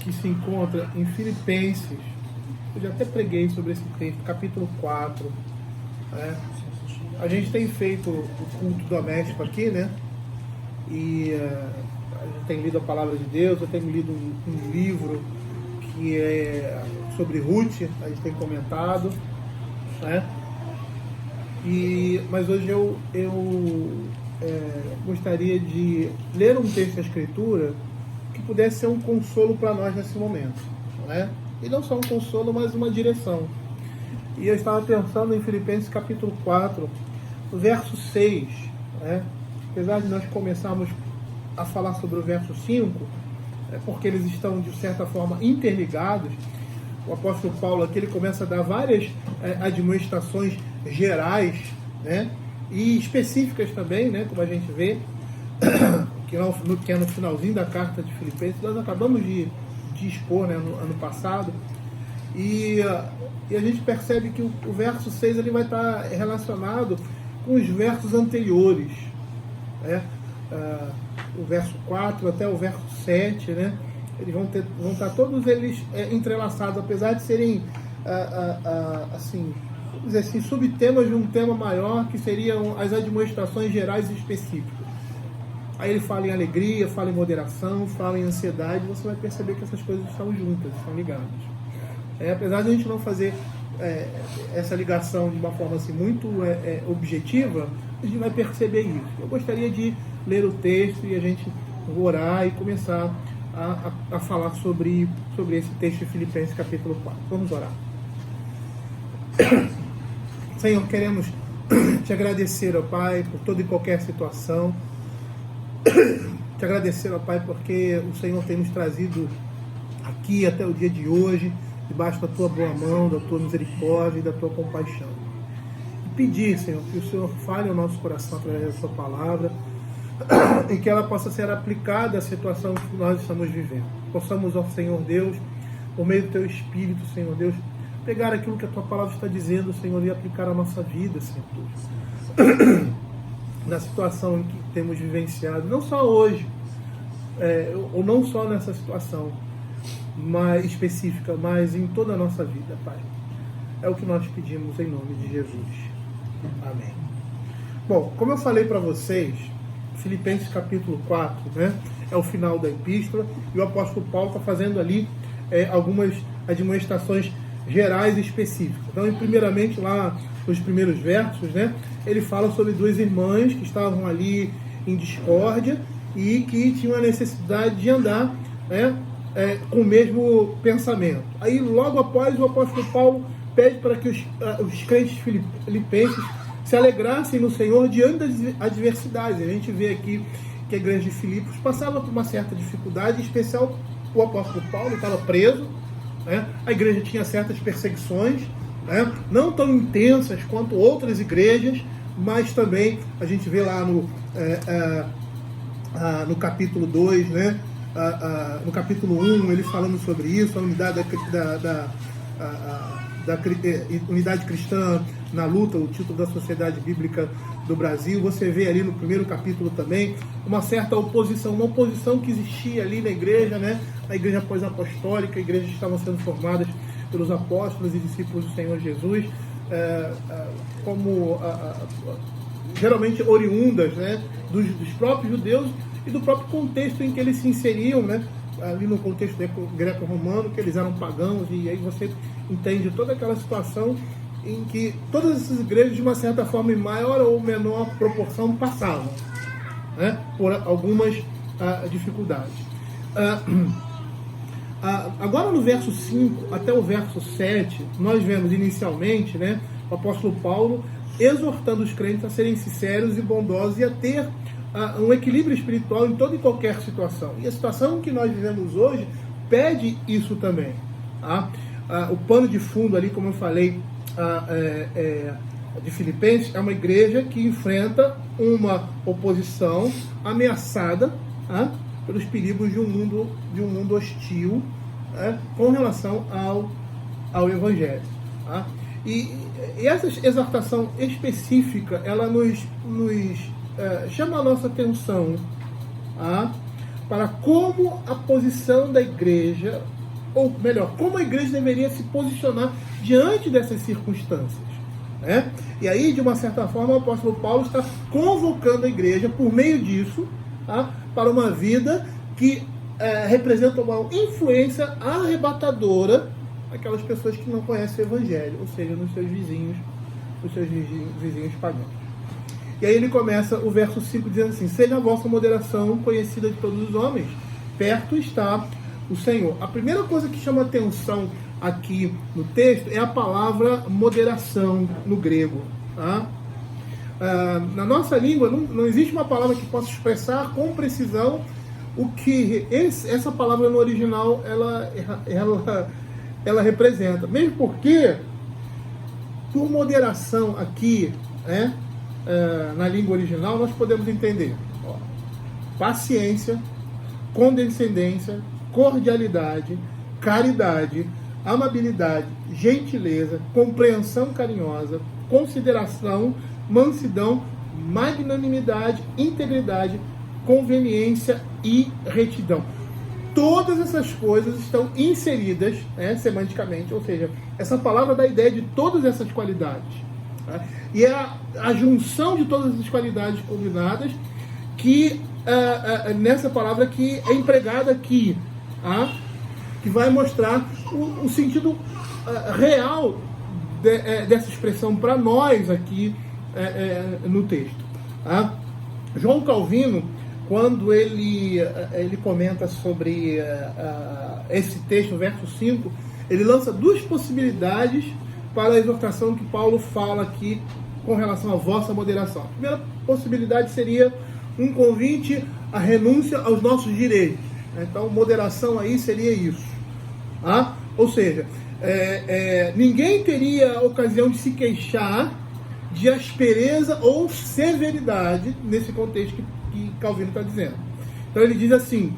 que se encontra em Filipenses. Eu já até preguei sobre esse texto, capítulo 4. Né? A gente tem feito o culto doméstico aqui, né? E a gente tem lido a palavra de Deus. Eu tenho lido um livro que é sobre Ruth, a gente tem comentado, né? Mas hoje eu gostaria de ler um texto da Escritura que pudesse ser um consolo para nós nesse momento, né? E não só um consolo, mas uma direção. E eu estava pensando em Filipenses capítulo 4, verso 6, né? Apesar de nós começarmos a falar sobre o verso 5, porque eles estão de certa forma interligados, o apóstolo Paulo aqui ele começa a dar várias admoestações gerais, né? E específicas também, né? Como a gente vê, que é no finalzinho da carta de Filipenses, nós acabamos de expor, né, no ano passado, e a gente percebe que o verso 6 ele vai estar relacionado com os versos anteriores, né? O verso 4 até o verso 7, né? Eles vão estar todos eles entrelaçados, apesar de serem assim, vamos dizer assim, subtemas de um tema maior, que seriam as admoestações gerais e específicas. Aí ele fala em alegria, fala em moderação, fala em ansiedade. Você vai perceber que essas coisas estão juntas, estão ligadas. Apesar de a gente não fazer essa ligação de uma forma assim, muito objetiva, a gente vai perceber isso. Eu gostaria de ler o texto e a gente orar e começar a falar sobre esse texto de Filipenses capítulo 4. Vamos orar. Senhor, queremos te agradecer, ó Pai, por toda e qualquer situação. Te agradecer, ó Pai, porque o Senhor tem nos trazido aqui até o dia de hoje, debaixo da Tua boa mão, da Tua misericórdia e da Tua compaixão. E pedir, Senhor, que o Senhor fale ao nosso coração através da Sua palavra e que ela possa ser aplicada à situação que nós estamos vivendo. Possamos, ó Senhor Deus, por meio do Teu Espírito, Senhor Deus, pegar aquilo que a Tua palavra está dizendo, Senhor, e aplicar à nossa vida, Senhor Deus. Na situação em que temos vivenciado, não só hoje, ou não só nessa situação mais específica, mas em toda a nossa vida, Pai. É o que nós pedimos em nome de Jesus. Amém. Bom, como eu falei para vocês, Filipenses capítulo 4, né, é o final da epístola, e o apóstolo Paulo está fazendo ali algumas admoestações gerais e específicas. Então, primeiramente, lá nos primeiros versos, né, ele fala sobre duas irmãs que estavam ali em discórdia e que tinham a necessidade de andar, né, com o mesmo pensamento. Aí, logo após, o apóstolo Paulo pede para que os crentes filipenses se alegrassem no Senhor diante das adversidades. A gente vê aqui que a igreja de Filipos passava por uma certa dificuldade, em especial o apóstolo Paulo estava preso, né? A igreja tinha certas perseguições, né? Não tão intensas quanto outras igrejas, mas também a gente vê lá no capítulo 2, né? No capítulo 1, ele falando sobre isso, a unidade da unidade cristã na luta, o título da Sociedade Bíblica do Brasil. Você vê ali no primeiro capítulo também uma certa oposição, uma oposição que existia ali na igreja, né? A igreja pós-apostólica, igrejas que estavam sendo formadas pelos apóstolos e discípulos do Senhor Jesus, geralmente oriundas, né, dos próprios judeus e do próprio contexto em que eles se inseriam, né? Ali no contexto greco-romano, que eles eram pagãos, e aí você entende toda aquela situação em que todas essas igrejas, de uma certa forma, em maior ou menor proporção, passavam, né, por algumas dificuldades. Agora, no verso 5 até o verso 7, nós vemos inicialmente, né, o apóstolo Paulo exortando os crentes a serem sinceros e bondosos e a ter um equilíbrio espiritual em toda e qualquer situação. E a situação que nós vivemos hoje pede isso também. O pano de fundo ali, como eu falei, de Filipenses, é uma igreja que enfrenta uma oposição ameaçada pelos perigos de um mundo hostil, com relação ao Evangelho. E essa exortação específica, ela nos chama a nossa atenção para como a posição da igreja, ou melhor, como a igreja deveria se posicionar diante dessas circunstâncias. Né? E aí, de uma certa forma, o apóstolo Paulo está convocando a igreja, por meio disso, tá, para uma vida que representa uma influência arrebatadora aquelas pessoas que não conhecem o evangelho, ou seja, nos seus vizinhos pagãos. E aí ele começa o verso 5 dizendo assim: seja a vossa moderação conhecida de todos os homens, perto está o Senhor. A primeira coisa que chama atenção aqui no texto é a palavra moderação no grego. Tá? Na nossa língua não existe uma palavra que possa expressar com precisão o que essa palavra no original ela representa. Mesmo porque, por moderação aqui, na língua original, nós podemos entender paciência, condescendência, cordialidade, caridade, amabilidade, gentileza, compreensão carinhosa, consideração, mansidão, magnanimidade, integridade, conveniência e retidão. Todas essas coisas estão inseridas semanticamente, ou seja, essa palavra dá a ideia de todas essas qualidades. Tá? E é a junção de todas essas qualidades combinadas que nessa palavra que é empregada aqui, que vai mostrar o sentido real dessa expressão para nós aqui no texto. Tá? João Calvino, quando ele comenta sobre esse texto, verso 5, ele lança duas possibilidades para a exortação que Paulo fala aqui com relação à vossa moderação. A primeira possibilidade seria um convite à renúncia aos nossos direitos. Então, moderação aí seria isso. Ou seja, ninguém teria ocasião de se queixar de aspereza ou severidade nesse contexto que Calvino está dizendo. Então ele diz assim,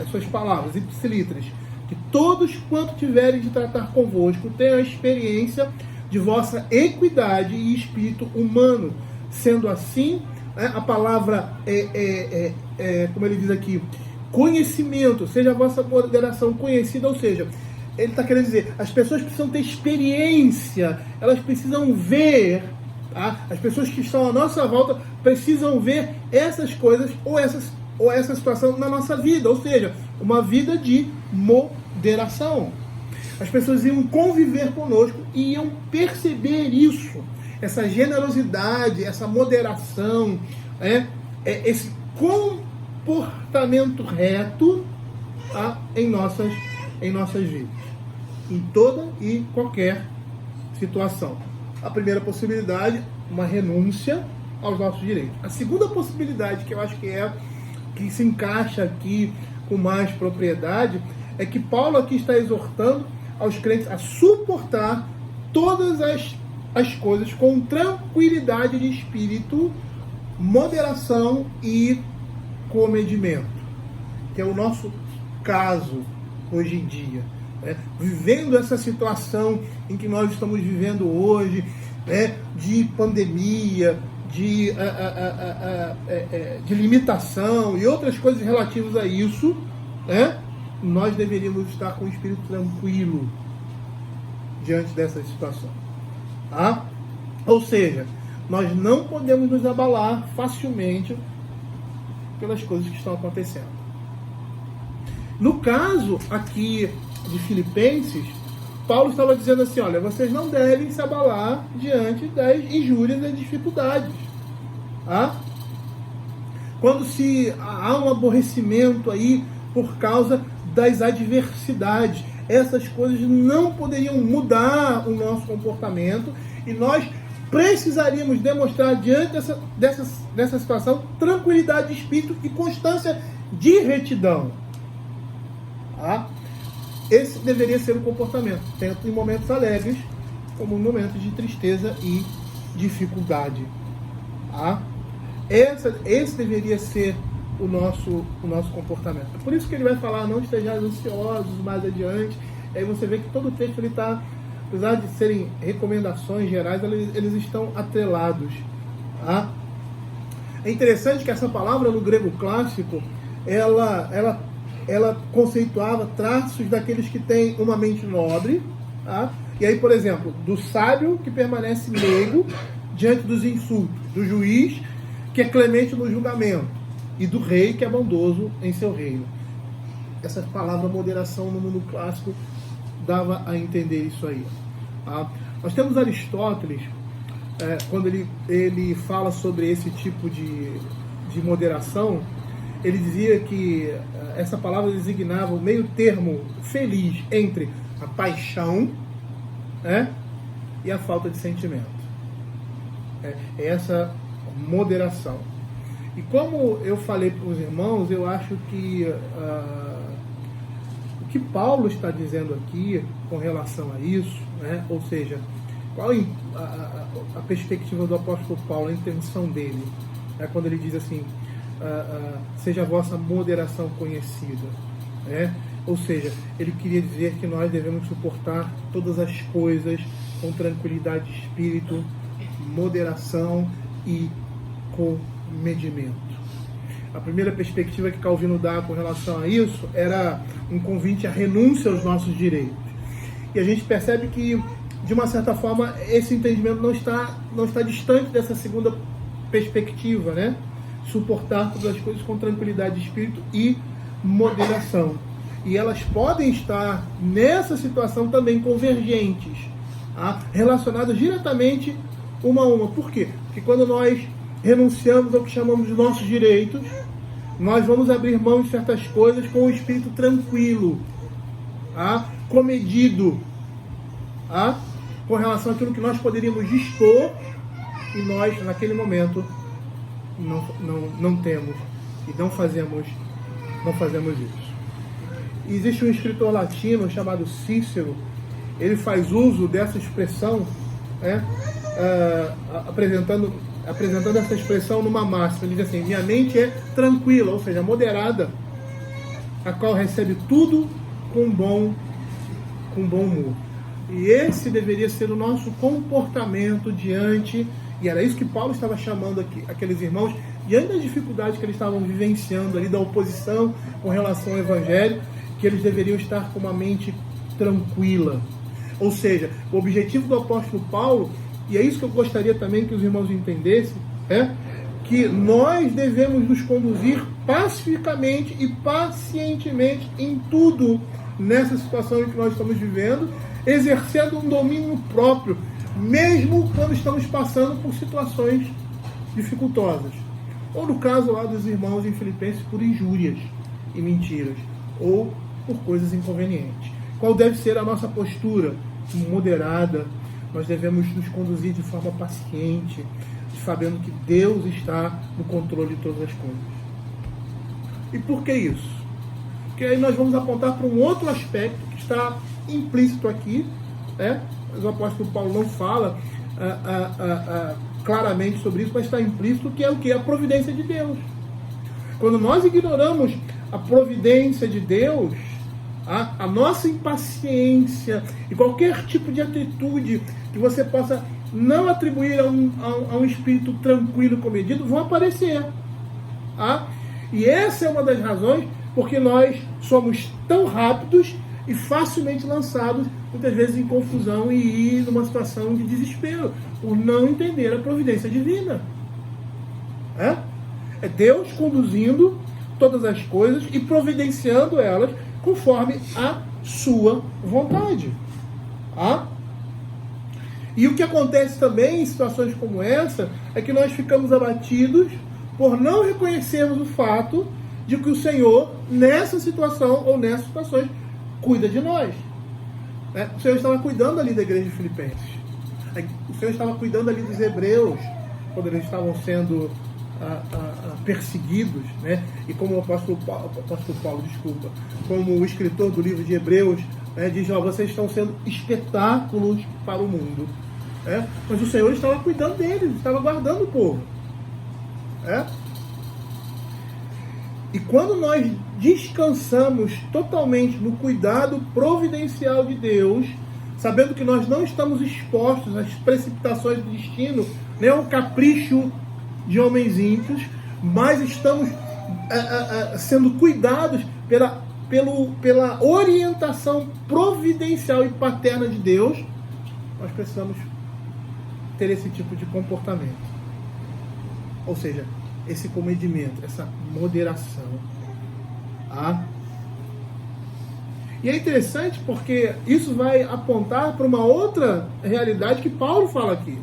as suas palavras, ipsilitras, que todos quanto tiverem de tratar convosco tenham a experiência de vossa equidade e espírito humano. Sendo assim, a palavra como ele diz aqui, conhecimento, seja a vossa moderação conhecida, ou seja, ele está querendo dizer, as pessoas precisam ter experiência, elas precisam ver. As pessoas que estão à nossa volta precisam ver essas coisas ou essa situação na nossa vida, ou seja, uma vida de moderação. As pessoas iam conviver conosco e iam perceber isso, essa generosidade, essa moderação, esse comportamento reto em nossas vidas, em toda e qualquer situação. A primeira possibilidade, uma renúncia aos nossos direitos. A segunda possibilidade, que eu acho que se encaixa aqui com mais propriedade, é que Paulo aqui está exortando aos crentes a suportar todas as coisas com tranquilidade de espírito, moderação e comedimento, que é o nosso caso hoje em dia. Vivendo essa situação em que nós estamos vivendo hoje, de pandemia, de limitação e outras coisas relativas a isso, nós deveríamos estar com o espírito tranquilo diante dessa situação. Ou seja, nós não podemos nos abalar facilmente pelas coisas que estão acontecendo. No caso aqui de Filipenses, Paulo estava dizendo assim, olha, vocês não devem se abalar diante das injúrias e das dificuldades. Quando há um aborrecimento aí por causa das adversidades, essas coisas não poderiam mudar o nosso comportamento e nós precisaríamos demonstrar diante dessa situação tranquilidade de espírito e constância de retidão. Esse deveria ser o comportamento, tanto em momentos alegres como em momentos de tristeza e dificuldade. Esse deveria ser o nosso comportamento. É por isso que ele vai falar, não estejais ansiosos mais adiante. Aí você vê que todo o texto ele está, apesar de serem recomendações gerais, eles estão atrelados. É interessante que essa palavra no grego clássico, ela conceituava traços daqueles que têm uma mente nobre, tá? E aí, por exemplo, do sábio que permanece leigo diante dos insultos, do juiz que é clemente no julgamento e do rei que é bondoso em seu reino. Essa palavra moderação no mundo clássico dava a entender isso aí. Tá? Nós temos Aristóteles, quando ele fala sobre esse tipo de moderação, ele dizia que essa palavra designava o meio termo feliz entre a paixão, e a falta de sentimento. É essa moderação. E como eu falei para os irmãos, eu acho que o que Paulo está dizendo aqui com relação a isso, ou seja, qual a perspectiva do apóstolo Paulo, a intenção dele, quando ele diz assim, seja a vossa moderação conhecida, ou seja, ele queria dizer que nós devemos suportar todas as coisas com tranquilidade de espírito, moderação e comedimento. A primeira perspectiva que Calvino dá com relação a isso era um convite à renúncia aos nossos direitos. E a gente percebe que, de uma certa forma, esse entendimento não está distante dessa segunda perspectiva, suportar todas as coisas com tranquilidade de espírito e moderação. E elas podem estar nessa situação também convergentes, relacionadas diretamente uma a uma. Por quê? Porque quando nós renunciamos ao que chamamos de nossos direitos, nós vamos abrir mão de certas coisas com o espírito tranquilo, comedido, com relação àquilo que nós poderíamos dispor, e nós, naquele momento, não temos e não fazemos isso. Existe um escritor latino chamado Cícero, ele faz uso dessa expressão, apresentando essa expressão numa máxima. Ele diz assim: minha mente é tranquila, ou seja, moderada, a qual recebe tudo com bom humor. E esse deveria ser o nosso comportamento diante, e era isso que Paulo estava chamando aqui, aqueles irmãos, diante das dificuldades que eles estavam vivenciando ali, da oposição com relação ao Evangelho, que eles deveriam estar com uma mente tranquila. Ou seja, o objetivo do apóstolo Paulo, e é isso que eu gostaria também que os irmãos entendessem, que nós devemos nos conduzir pacificamente e pacientemente em tudo nessa situação em que nós estamos vivendo, exercendo um domínio próprio, mesmo quando estamos passando por situações dificultosas. Ou no caso lá dos irmãos em Filipenses, por injúrias e mentiras, ou por coisas inconvenientes. Qual deve ser a nossa postura? Moderada. Nós devemos nos conduzir de forma paciente, sabendo que Deus está no controle de todas as coisas. E por que isso? Porque aí nós vamos apontar para um outro aspecto que está implícito aqui, mas o apóstolo Paulo não fala claramente sobre isso, mas está implícito, que é o que? A providência de Deus. Quando nós ignoramos a providência de Deus, a nossa impaciência e qualquer tipo de atitude que você possa não atribuir a um espírito tranquilo e comedido, vão aparecer. E essa é uma das razões porque nós somos tão rápidos e facilmente lançados, muitas vezes em confusão e numa situação de desespero, por não entender a providência divina. É Deus conduzindo todas as coisas e providenciando elas conforme a sua vontade. E o que acontece também em situações como essa é que nós ficamos abatidos por não reconhecermos o fato de que o Senhor, nessa situação ou nessas situações, cuida de nós. O Senhor estava cuidando ali da igreja de Filipenses. O Senhor estava cuidando ali dos hebreus, quando eles estavam sendo perseguidos, e como o apóstolo Paulo, como o escritor do livro de Hebreus, diz: vocês estão sendo espetáculos para o mundo. Mas o Senhor estava cuidando deles, estava guardando o povo. E quando nós descansamos totalmente no cuidado providencial de Deus, sabendo que nós não estamos expostos às precipitações do destino, nem ao capricho de homens ímpios, mas estamos sendo cuidados pela orientação providencial e paterna de Deus, nós precisamos ter esse tipo de comportamento. Ou seja, esse comedimento, essa moderação. Tá? E é interessante porque isso vai apontar para uma outra realidade que Paulo fala aqui.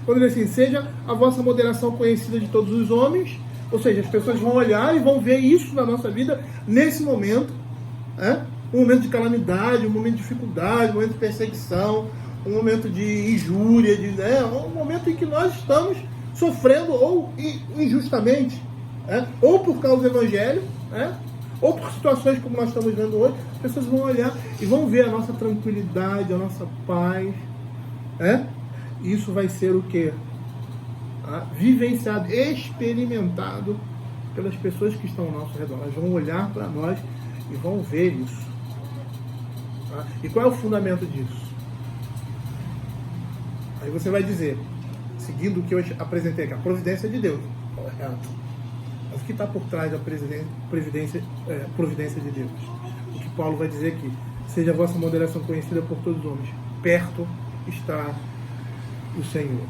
Quando ele diz assim, seja a vossa moderação conhecida de todos os homens, ou seja, as pessoas vão olhar e vão ver isso na nossa vida nesse momento, um momento de calamidade, um momento de dificuldade, um momento de perseguição, um momento de injúria, um momento em que nós estamos sofrendo ou injustamente, ou por causa do Evangelho, ou por situações como nós estamos vendo hoje. As pessoas vão olhar e vão ver a nossa tranquilidade, a nossa paz. Isso vai ser o quê? Vivenciado, experimentado pelas pessoas que estão ao nosso redor. Elas vão olhar para nós e vão ver isso. E qual é o fundamento disso? Aí você vai dizer, seguindo o que eu apresentei aqui, a providência de Deus. Correto. Mas o que está por trás da providência de Deus? O que Paulo vai dizer aqui, seja a vossa moderação conhecida por todos os homens. Perto está o Senhor.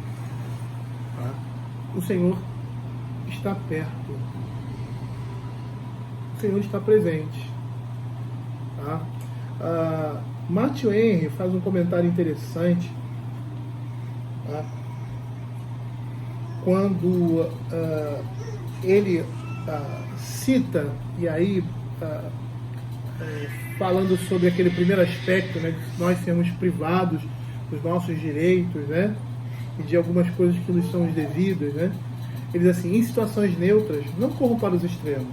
O Senhor está perto. O Senhor está presente. Matthew Henry faz um comentário interessante quando ele cita, e aí falando sobre aquele primeiro aspecto, de nós sermos privados dos nossos direitos, e de algumas coisas que nos são devidas, ele diz assim, em situações neutras, não corram para os extremos.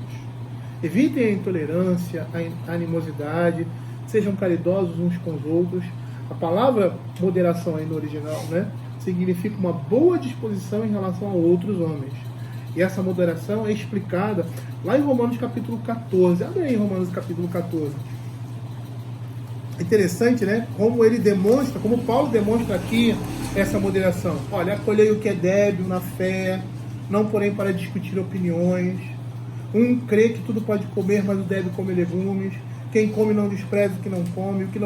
Evitem a intolerância, a animosidade, sejam caridosos uns com os outros. A palavra moderação aí no original, significa uma boa disposição em relação a outros homens. E essa moderação é explicada lá em Romanos capítulo 14. Abre aí Romanos capítulo 14. É interessante, como ele demonstra, como Paulo demonstra aqui essa moderação. Olha, acolhei o que é débil na fé, não porém para discutir opiniões. Um crê que tudo pode comer, mas o débil come legumes. Quem come não despreza o que não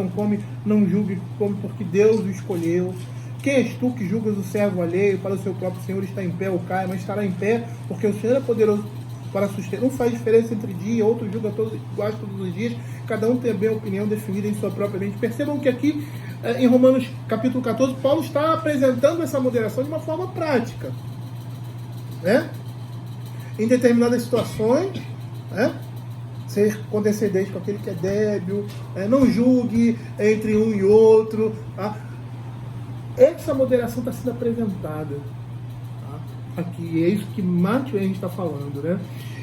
come não julgue o que come, porque Deus o escolheu. Quem és tu que julgas o servo alheio? Para o seu próprio Senhor está em pé ou cai, mas estará em pé, porque o Senhor é poderoso para sustentar. Não faz diferença entre dia, outro julga todos iguais todos os dias, cada um tem bem a opinião definida em sua própria mente. Percebam que aqui, em Romanos capítulo 14, Paulo está apresentando essa moderação de uma forma prática. Em determinadas situações, ser condescendente com aquele que é débil, não julgue entre um e outro. Essa moderação está sendo apresentada aqui, é isso que Matthew Henry está falando,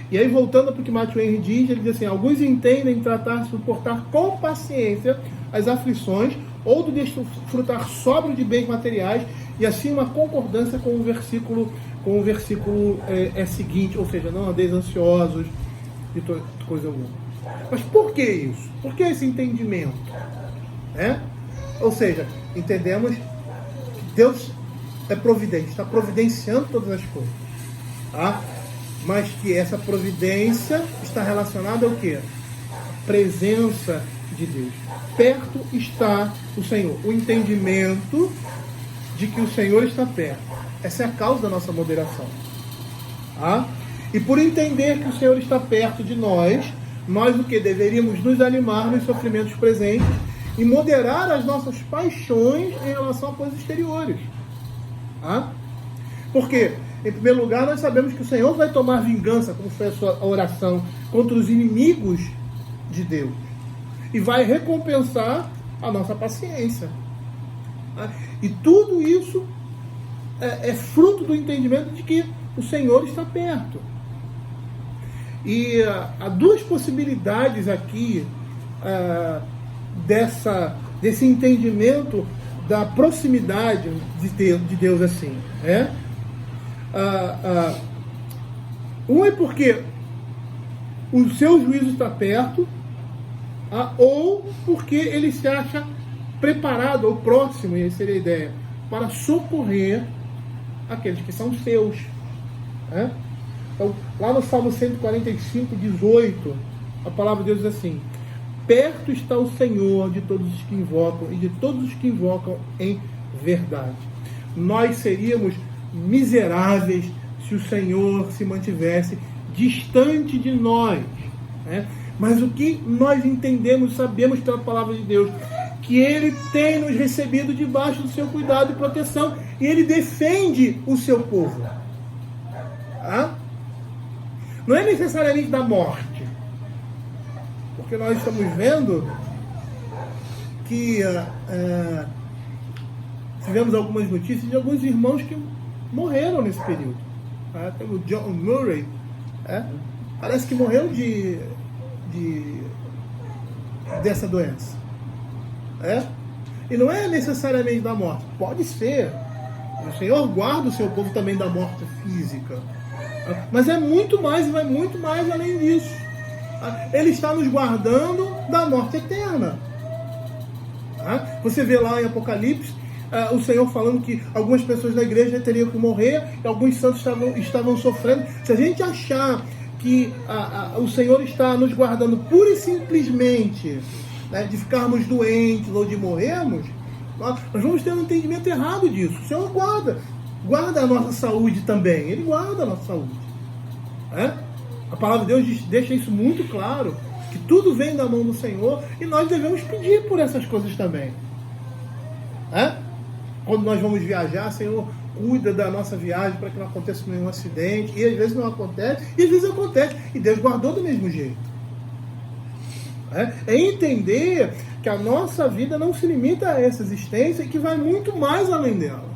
E aí, voltando para o que Matthew Henry diz, ele diz assim, alguns entendem tratar, suportar com paciência as aflições, ou do desfrutar sóbrio de bens materiais, e assim uma concordância com o versículo seguinte, ou seja, não andeis ansiosos de coisa alguma. Mas por que isso? Por que esse entendimento? Ou seja, entendemos Deus é providente, está providenciando todas as coisas. Mas que essa providência está relacionada ao quê? A presença de Deus. Perto está o Senhor. O entendimento de que o Senhor está perto. Essa é a causa da nossa moderação. E por entender que o Senhor está perto de nós o que deveríamos nos animar nos sofrimentos presentes e moderar as nossas paixões em relação a coisas exteriores. Porque, em primeiro lugar, nós sabemos que o Senhor vai tomar vingança, como foi a sua oração, contra os inimigos de Deus. E vai recompensar a nossa paciência. E tudo isso é fruto do entendimento de que o Senhor está perto. E há duas possibilidades aqui desse entendimento da proximidade de Deus assim. Um é porque o seu juízo está perto, ou porque ele se acha preparado ou próximo, e essa seria a ideia, para socorrer aqueles que são seus. Então, lá no Salmo 145, 18, a palavra de Deus diz assim: perto está o Senhor de todos os que invocam, e de todos os que invocam em verdade. Nós seríamos miseráveis se o Senhor se mantivesse distante de nós, né? Mas o que nós entendemos, sabemos pela palavra de Deus, que Ele tem nos recebido debaixo do seu cuidado e proteção, e Ele defende o seu povo. Tá? Não é necessariamente da morte, porque nós estamos vendo que tivemos algumas notícias de alguns irmãos que morreram nesse período. Tá? Tem o John Murray, parece que morreu dessa doença. E não é necessariamente da morte, pode ser. O Senhor guarda o seu povo também da morte física, mas é muito mais e vai muito mais além disso. Ele está nos guardando da morte eterna. Você vê lá em Apocalipse o Senhor falando que algumas pessoas da igreja teriam que morrer e alguns santos estavam sofrendo. Se a gente achar que o Senhor está nos guardando pura e simplesmente, né, de ficarmos doentes ou de morrermos, nós vamos ter um entendimento errado disso. O Senhor guarda a nossa saúde também. Ele guarda a nossa saúde. A palavra de Deus deixa isso muito claro, que tudo vem da mão do Senhor e nós devemos pedir por essas coisas também. Quando nós vamos viajar, Senhor, cuida da nossa viagem para que não aconteça nenhum acidente. E às vezes não acontece, e às vezes acontece. E Deus guardou do mesmo jeito. É entender que a nossa vida não se limita a essa existência e que vai muito mais além dela.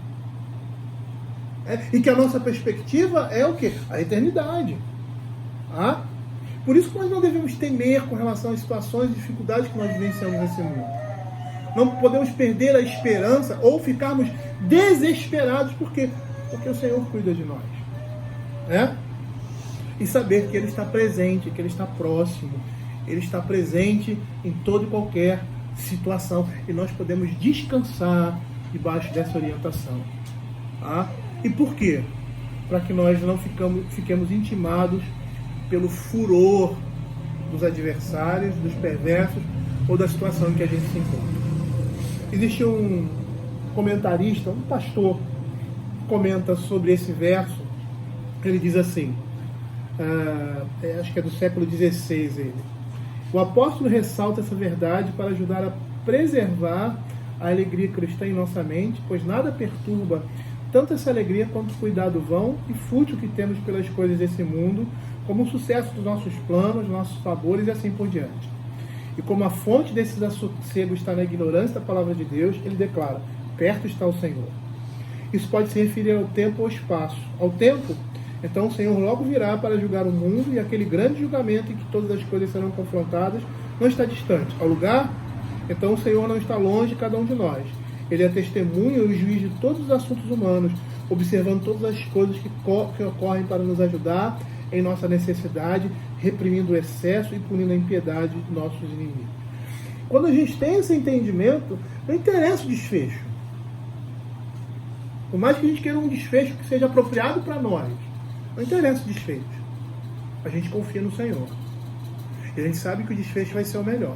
E que a nossa perspectiva é o quê? A eternidade. Por isso que nós não devemos temer com relação às situações e dificuldades que nós vivenciamos nesse mundo. Não podemos perder a esperança ou ficarmos desesperados. Por quê? Porque o Senhor cuida de nós. E saber que Ele está presente, que Ele está próximo. Ele está presente em toda e qualquer situação. E nós podemos descansar debaixo dessa orientação. E por quê? Para que nós não fiquemos intimados pelo furor dos adversários, dos perversos ou da situação em que a gente se encontra. Existe um comentarista, um pastor, que comenta sobre esse verso. Ele diz assim, acho que é do século XVI ele. O apóstolo ressalta essa verdade para ajudar a preservar a alegria cristã em nossa mente, pois nada perturba tanto essa alegria quanto o cuidado vão e fútil que temos pelas coisas desse mundo, como o sucesso dos nossos planos, nossos favores e assim por diante. E como a fonte desse desassossego está na ignorância da palavra de Deus, ele declara, perto está o Senhor. Isso pode se referir ao tempo ou ao espaço. Ao tempo, então o Senhor logo virá para julgar o mundo, e aquele grande julgamento em que todas as coisas serão confrontadas não está distante. Ao lugar, então o Senhor não está longe de cada um de nós. Ele é testemunha e o juiz de todos os assuntos humanos, observando todas as coisas que ocorrem para nos ajudar em nossa necessidade, reprimindo o excesso e punindo a impiedade de nossos inimigos. Quando a gente tem esse entendimento, não interessa o desfecho. Por mais que a gente queira um desfecho que seja apropriado para nós, não interessa o desfecho. A gente confia no Senhor. E a gente sabe que o desfecho vai ser o melhor.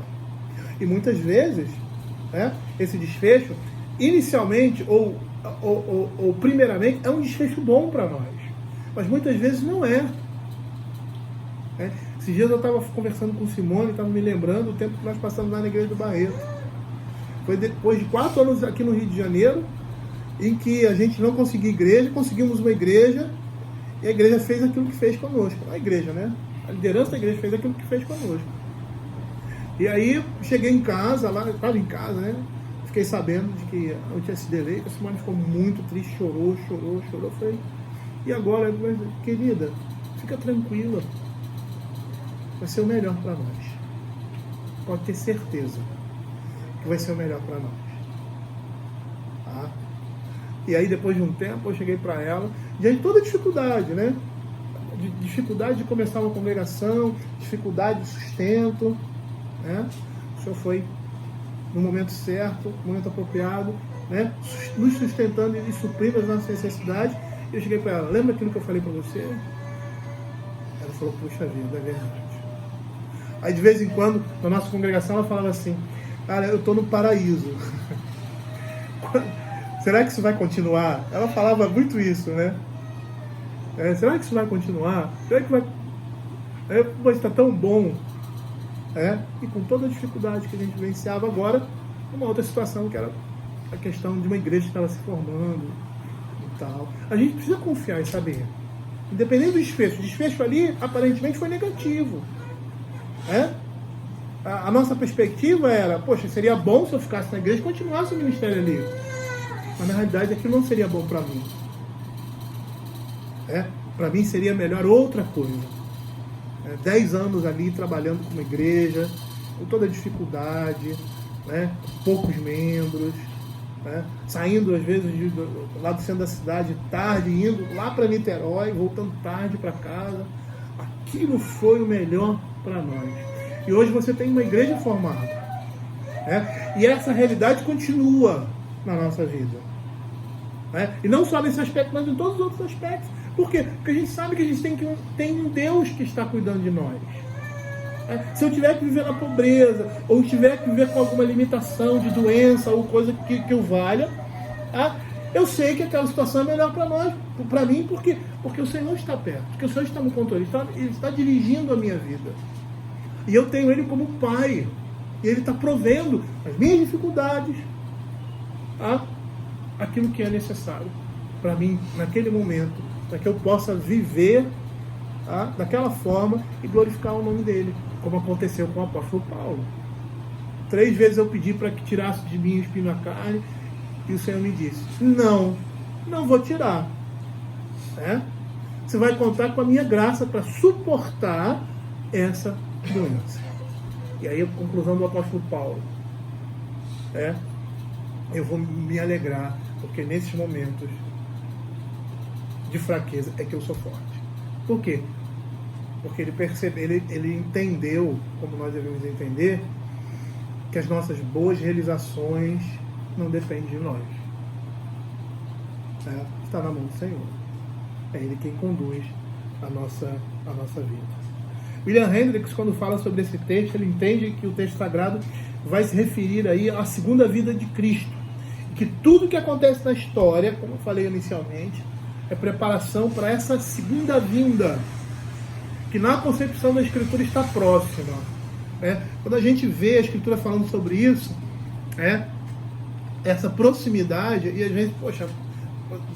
E muitas vezes, esse desfecho, inicialmente ou primeiramente, é um desfecho bom para nós. Mas muitas vezes não é. Esses dias eu estava conversando com o Simone, estava me lembrando do tempo que nós passamos lá na igreja do Barreto. Foi depois de 4 anos aqui no Rio de Janeiro, em que a gente não conseguia igreja, conseguimos uma igreja, e a igreja fez aquilo que fez conosco. A igreja, né? A liderança da igreja fez aquilo que fez conosco. E aí, cheguei em casa, lá, eu estava em casa, né? Fiquei sabendo de que eu tinha esse delay, a Simone ficou muito triste, chorou. Eu falei, e agora, querida, fica tranquila. Vai ser o melhor para nós. Pode ter certeza que vai ser o melhor para nós. E aí, depois de um tempo, eu cheguei para ela, diante de toda a dificuldade, né? Dificuldade de começar uma congregação, dificuldade de sustento, né? O Senhor foi no momento certo, no momento apropriado, né? Nos sustentando e suprindo as nossas necessidades. E eu cheguei para ela, lembra aquilo que eu falei para você? falou, puxa vida, é verdade. Aí de vez em quando, na nossa congregação, ela falava assim, cara, eu estou no paraíso. Será que isso vai continuar? Ela falava muito isso, né? Será que isso vai continuar? Será que vai... Mas está tão bom. E com toda a dificuldade que a gente vivenciava agora, uma outra situação que era a questão de uma igreja que estava se formando e tal. A gente precisa confiar e saber. Independente do desfecho. O desfecho ali, aparentemente, foi negativo. A nossa perspectiva era, poxa, seria bom se eu ficasse na igreja e continuasse o ministério ali. Mas na realidade aquilo não seria bom para mim. Para mim seria melhor outra coisa. 10 anos ali trabalhando com uma igreja, com toda a dificuldade, poucos membros, saindo às vezes lá do centro da cidade tarde, indo lá para Niterói, voltando tarde para casa. Aquilo foi o melhor para nós. E hoje você tem uma igreja formada. E essa realidade continua na nossa vida. E não só nesse aspecto, mas em todos os outros aspectos. Por quê? Porque a gente sabe que a gente tem um Deus que está cuidando de nós. Se eu tiver que viver na pobreza, ou tiver que viver com alguma limitação de doença, ou coisa que eu valha, eu sei que aquela situação é melhor para nós, para mim, porque o Senhor está perto, porque o Senhor está no controle, Ele está dirigindo a minha vida. E eu tenho Ele como Pai. E Ele está provendo as minhas dificuldades, aquilo que é necessário para mim, naquele momento, para que eu possa viver daquela forma e glorificar o nome dEle, como aconteceu com o apóstolo Paulo. 3 vezes eu pedi para que tirasse de mim o espinho na carne, e o Senhor me disse, não vou tirar. Você vai contar com a minha graça para suportar essa doença. E aí a conclusão do apóstolo Paulo, eu vou me alegrar, porque nesses momentos de fraqueza é que eu sou forte. Por quê? Porque ele percebeu, ele entendeu, como nós devemos entender, que as nossas boas realizações não dependem de nós. Está na mão do Senhor. É Ele quem conduz a nossa vida. William Hendricks, quando fala sobre esse texto, ele entende que o texto sagrado vai se referir aí à segunda vida de Cristo. E que tudo que acontece na história, como eu falei inicialmente, é preparação para essa segunda vinda, que na concepção da Escritura está próxima. Quando a gente vê a Escritura falando sobre isso, essa proximidade, e às vezes, poxa,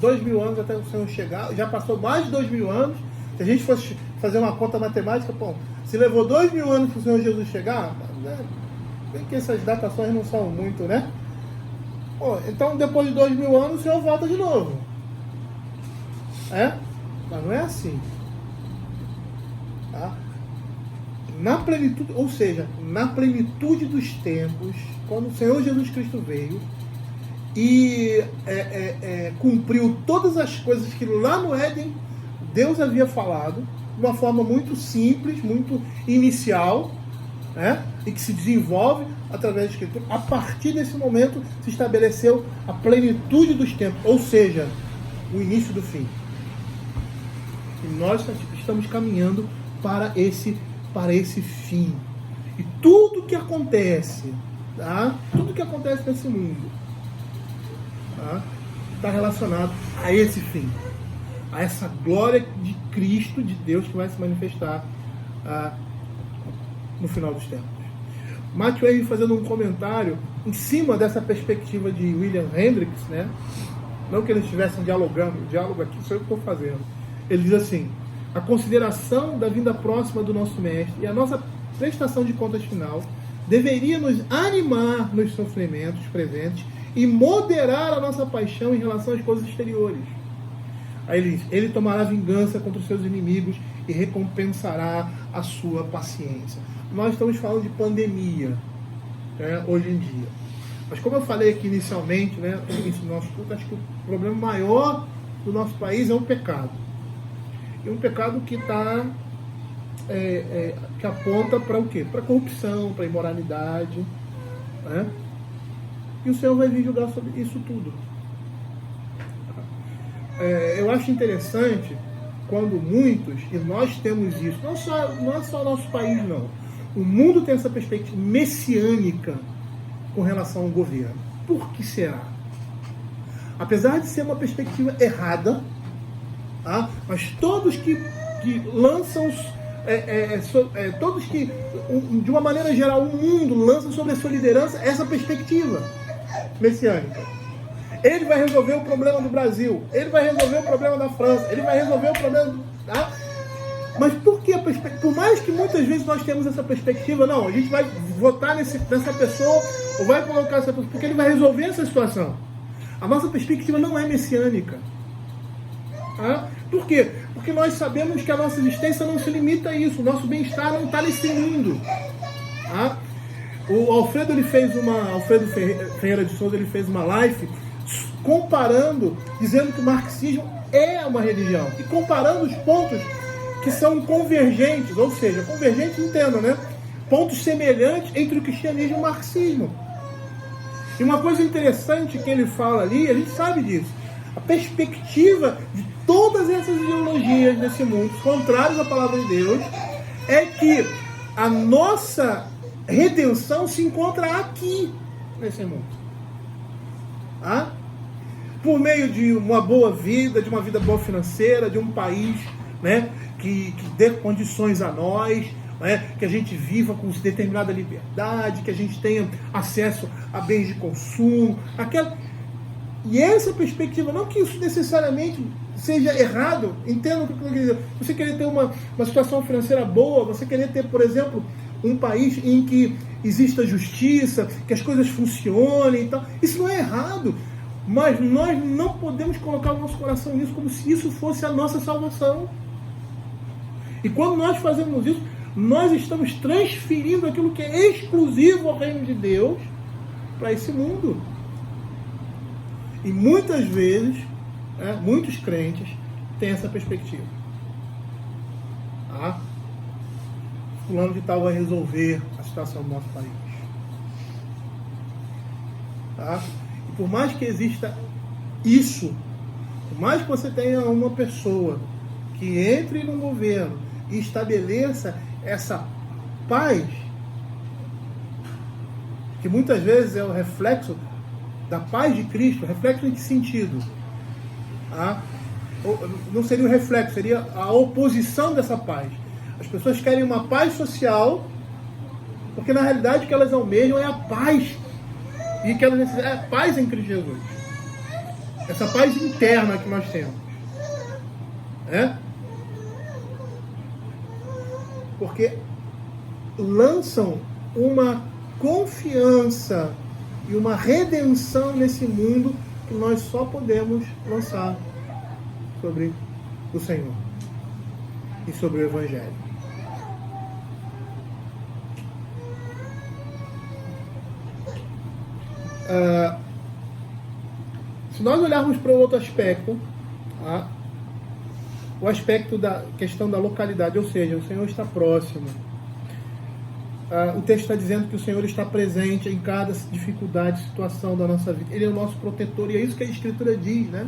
2000 anos até o Senhor chegar, já passou mais de 2000 anos. Se a gente fosse fazer uma conta matemática, se levou 2000 anos para o Senhor Jesus chegar, bem que essas datações não são muito, então depois de 2000 anos o Senhor volta de novo. Mas não é assim. Na plenitude, ou seja, na plenitude dos tempos, quando o Senhor Jesus Cristo veio e cumpriu todas as coisas que lá no Éden Deus havia falado, de uma forma muito simples, muito inicial, e que se desenvolve através da Escritura. A partir desse momento se estabeleceu a plenitude dos tempos, ou seja, o início do fim. E nós estamos caminhando para esse fim. E tudo que acontece, tudo que acontece nesse mundo, está relacionado a esse fim, a essa glória de Cristo, de Deus, que vai se manifestar no final dos tempos. Matthew Henry, fazendo um comentário em cima dessa perspectiva de William Hendricks, não que eles estivessem dialogando, o diálogo aqui sou eu que estou fazendo. Ele diz assim: a consideração da vinda próxima do nosso Mestre e a nossa prestação de contas final deveria nos animar nos sofrimentos presentes e moderar a nossa paixão em relação às coisas exteriores. Aí ele diz: ele tomará vingança contra os seus inimigos e recompensará a sua paciência. Nós estamos falando de pandemia, hoje em dia. Mas como eu falei aqui inicialmente, no início do nosso culto, acho que o problema maior do nosso país é o pecado. E um pecado que que aponta para o quê? Para corrupção, para imoralidade. E o Senhor vai vir julgar sobre isso tudo. Eu acho interessante quando muitos, e nós temos isso, não é só o nosso país, não. O mundo tem essa perspectiva messiânica com relação ao governo. Por que será? Apesar de ser uma perspectiva errada, tá? Mas todos que lançam, todos que, de uma maneira geral, o mundo lança sobre a sua liderança essa perspectiva messiânica. Ele vai resolver o problema do Brasil, ele vai resolver o problema da França, ele vai resolver o problema do... Tá? Mas por que por mais que muitas vezes nós temos essa perspectiva, não, a gente vai votar nessa pessoa, ou vai colocar essa pessoa, porque ele vai resolver essa situação. A nossa perspectiva não é messiânica. Tá? Por quê? Porque nós sabemos que a nossa existência não se limita a isso, o nosso bem-estar não está nesse mundo. Tá? O Alfredo Ferreira de Souza, ele fez uma live comparando, dizendo que o marxismo é uma religião, e comparando os pontos que são convergentes, ou seja, convergentes, entendam, né? Pontos semelhantes entre o cristianismo e o marxismo. E uma coisa interessante que ele fala ali, a gente sabe disso, a perspectiva de todas essas ideologias desse mundo, contrárias à palavra de Deus, é que a nossa redenção se encontra aqui, nesse mundo. Tá? Por meio de uma boa vida, de uma vida boa financeira, de um país, né, que dê condições a nós, né, que a gente viva com determinada liberdade, que a gente tenha acesso a bens de consumo, e essa perspectiva, não que isso necessariamente seja errado, entenda o que eu quero dizer. Você querer ter uma situação financeira boa, você querer ter, por exemplo, um país em que exista justiça, que as coisas funcionem e tal, isso não é errado, mas nós não podemos colocar o nosso coração nisso como se isso fosse a nossa salvação. E quando nós fazemos isso, nós estamos transferindo aquilo que é exclusivo ao reino de Deus para esse mundo. E muitas vezes, muitos crentes têm essa perspectiva. Tá? Fulano de tal vai resolver a situação do nosso país. Tá? E por mais que exista isso, por mais que você tenha uma pessoa que entre no governo e estabeleça essa paz, que muitas vezes é o reflexo da paz de Cristo, reflexo em que sentido? Tá? Não seria o reflexo, seria a oposição dessa paz. As pessoas querem uma paz social, porque na realidade o que elas almejam é a paz. E que elas necessitam é a paz em Cristo Jesus. Essa paz interna que nós temos. Porque lançam uma confiança e uma redenção nesse mundo que nós só podemos lançar sobre o Senhor e sobre o Evangelho. Se nós olharmos para o outro aspecto, o aspecto da questão da localidade, ou seja, o Senhor está próximo. O texto está dizendo que o Senhor está presente em cada dificuldade, situação da nossa vida. Ele é o nosso protetor, e é isso que a Escritura diz, né?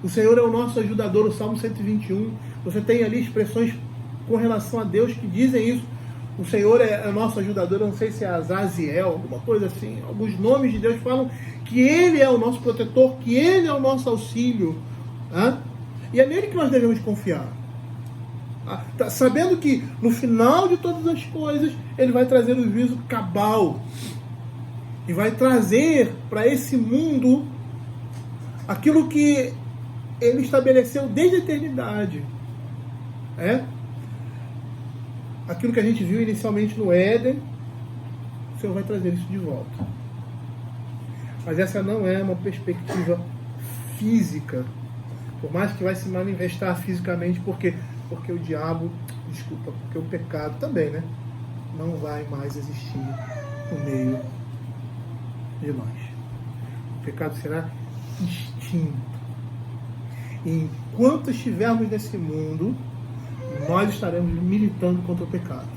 O Senhor é o nosso ajudador, o Salmo 121. Você tem ali expressões com relação a Deus que dizem isso. O Senhor é o nosso ajudador, eu não sei se é Azaziel, alguma coisa assim. Alguns nomes de Deus falam que Ele é o nosso protetor, que Ele é o nosso auxílio. E é nele que nós devemos confiar. Sabendo que no final de todas as coisas Ele vai trazer o juízo cabal e vai trazer para esse mundo aquilo que Ele estabeleceu desde a eternidade. Aquilo que a gente viu inicialmente no Éden, o Senhor vai trazer isso de volta. Mas essa não é uma perspectiva física, por mais que vai se manifestar fisicamente, porque o diabo, porque o pecado também, né, não vai mais existir no meio de nós. O pecado será extinto. E enquanto estivermos nesse mundo, nós estaremos militando contra o pecado.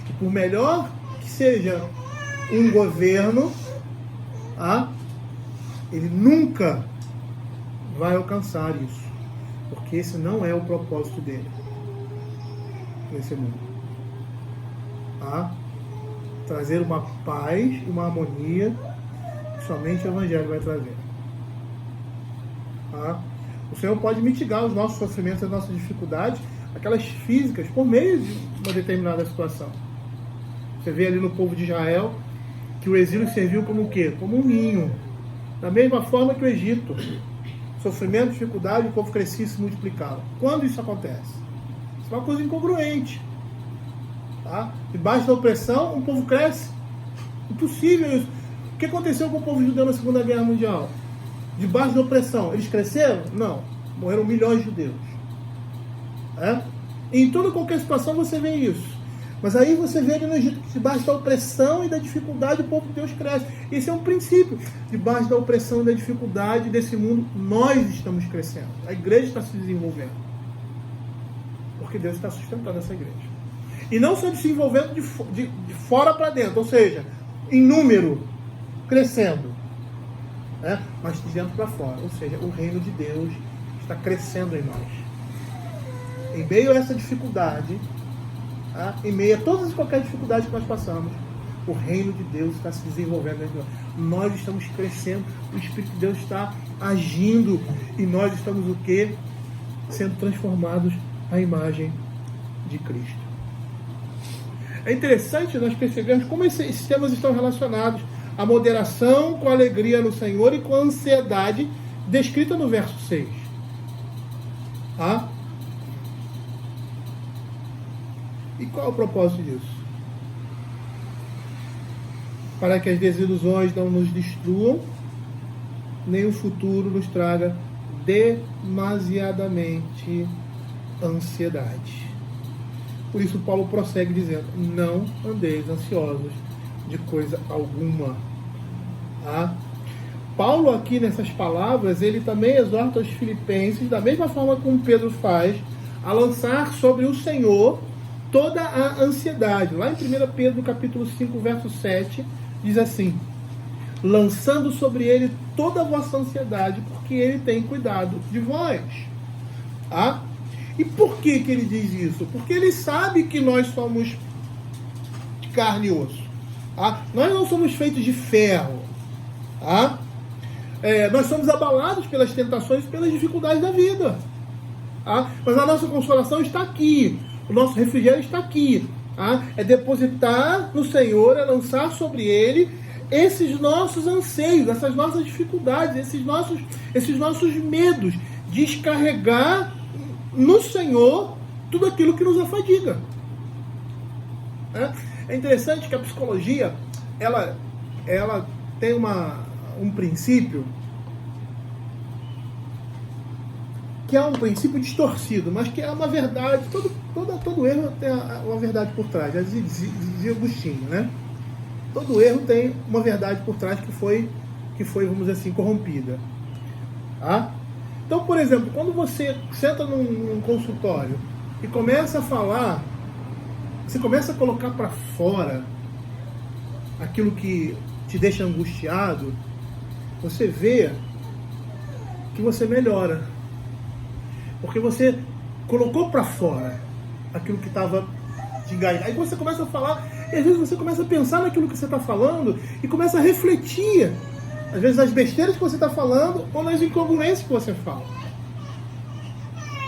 E por melhor que seja um governo, ele nunca vai alcançar isso. Porque esse não é o propósito dele nesse mundo. Tá? Trazer uma paz e uma harmonia que somente o Evangelho vai trazer. Tá? O Senhor pode mitigar os nossos sofrimentos, as nossas dificuldades, aquelas físicas, por meio de uma determinada situação. Você vê ali no povo de Israel que o exílio serviu como o quê? Como um ninho. Da mesma forma que o Egito. Sofrimento, dificuldade, o povo crescia e se multiplicava. Quando isso acontece? Isso é uma coisa incongruente. Tá? Debaixo da opressão, um povo cresce. Impossível isso. O que aconteceu com o povo judeu na Segunda Guerra Mundial? Debaixo da opressão, eles cresceram? Não. Morreram milhões de judeus. É? Em toda qualquer situação você vê isso. Mas aí você vê ali no Egito que debaixo da opressão e da dificuldade o povo de Deus cresce. Esse é um princípio. Debaixo da opressão e da dificuldade desse mundo, nós estamos crescendo. A igreja está se desenvolvendo. Porque Deus está sustentando essa igreja. E não só se desenvolvendo de fora para dentro, ou seja, em número, crescendo. Né? Mas de dentro para fora. Ou seja, o reino de Deus está crescendo em nós. Em meio a essa dificuldade, tá? Em meio a todas e qualquer dificuldade que nós passamos, o reino de Deus está se desenvolvendo dentro de nós. Nós estamos crescendo, o Espírito de Deus está agindo e nós estamos o quê? Sendo transformados à imagem de Cristo. É interessante nós percebermos como esses temas estão relacionados. A moderação com a alegria no Senhor e com a ansiedade descrita no verso 6. Tá? E qual é o propósito disso? Para que as desilusões não nos destruam, nem o futuro nos traga demasiadamente ansiedade. Por isso Paulo prossegue dizendo, não andeis ansiosos de coisa alguma. Tá? Paulo aqui nessas palavras, ele também exorta os filipenses, da mesma forma como Pedro faz, a lançar sobre o Senhor toda a ansiedade. Lá em 1 Pedro capítulo 5, verso 7, diz assim, lançando sobre ele toda a vossa ansiedade, porque ele tem cuidado de vós. Tá? E por que ele diz isso? Porque ele sabe que nós somos de carne e osso. Tá? Nós não somos feitos de ferro. Tá? Nós somos abalados pelas tentações e pelas dificuldades da vida. Tá? Mas a nossa consolação está aqui. O nosso refrigério está aqui. Tá? É depositar no Senhor, é lançar sobre Ele esses nossos anseios, essas nossas dificuldades, esses nossos medos. Descarregar no Senhor tudo aquilo que nos afadiga. É interessante que a psicologia ela tem um princípio que é um princípio distorcido, mas que é uma verdade. Todo erro tem uma verdade por trás. Já dizia Agostinho, né? Todo erro tem uma verdade por trás que foi, vamos dizer assim, corrompida. Tá? Então, por exemplo, quando você senta num consultório e começa a falar, você começa a colocar para fora aquilo que te deixa angustiado, você vê que você melhora. Porque você colocou para fora aquilo que estava te enganando. Aí você começa a falar, e às vezes você começa a pensar naquilo que você está falando e começa a refletir, às vezes, nas besteiras que você está falando ou nas incongruências que você fala.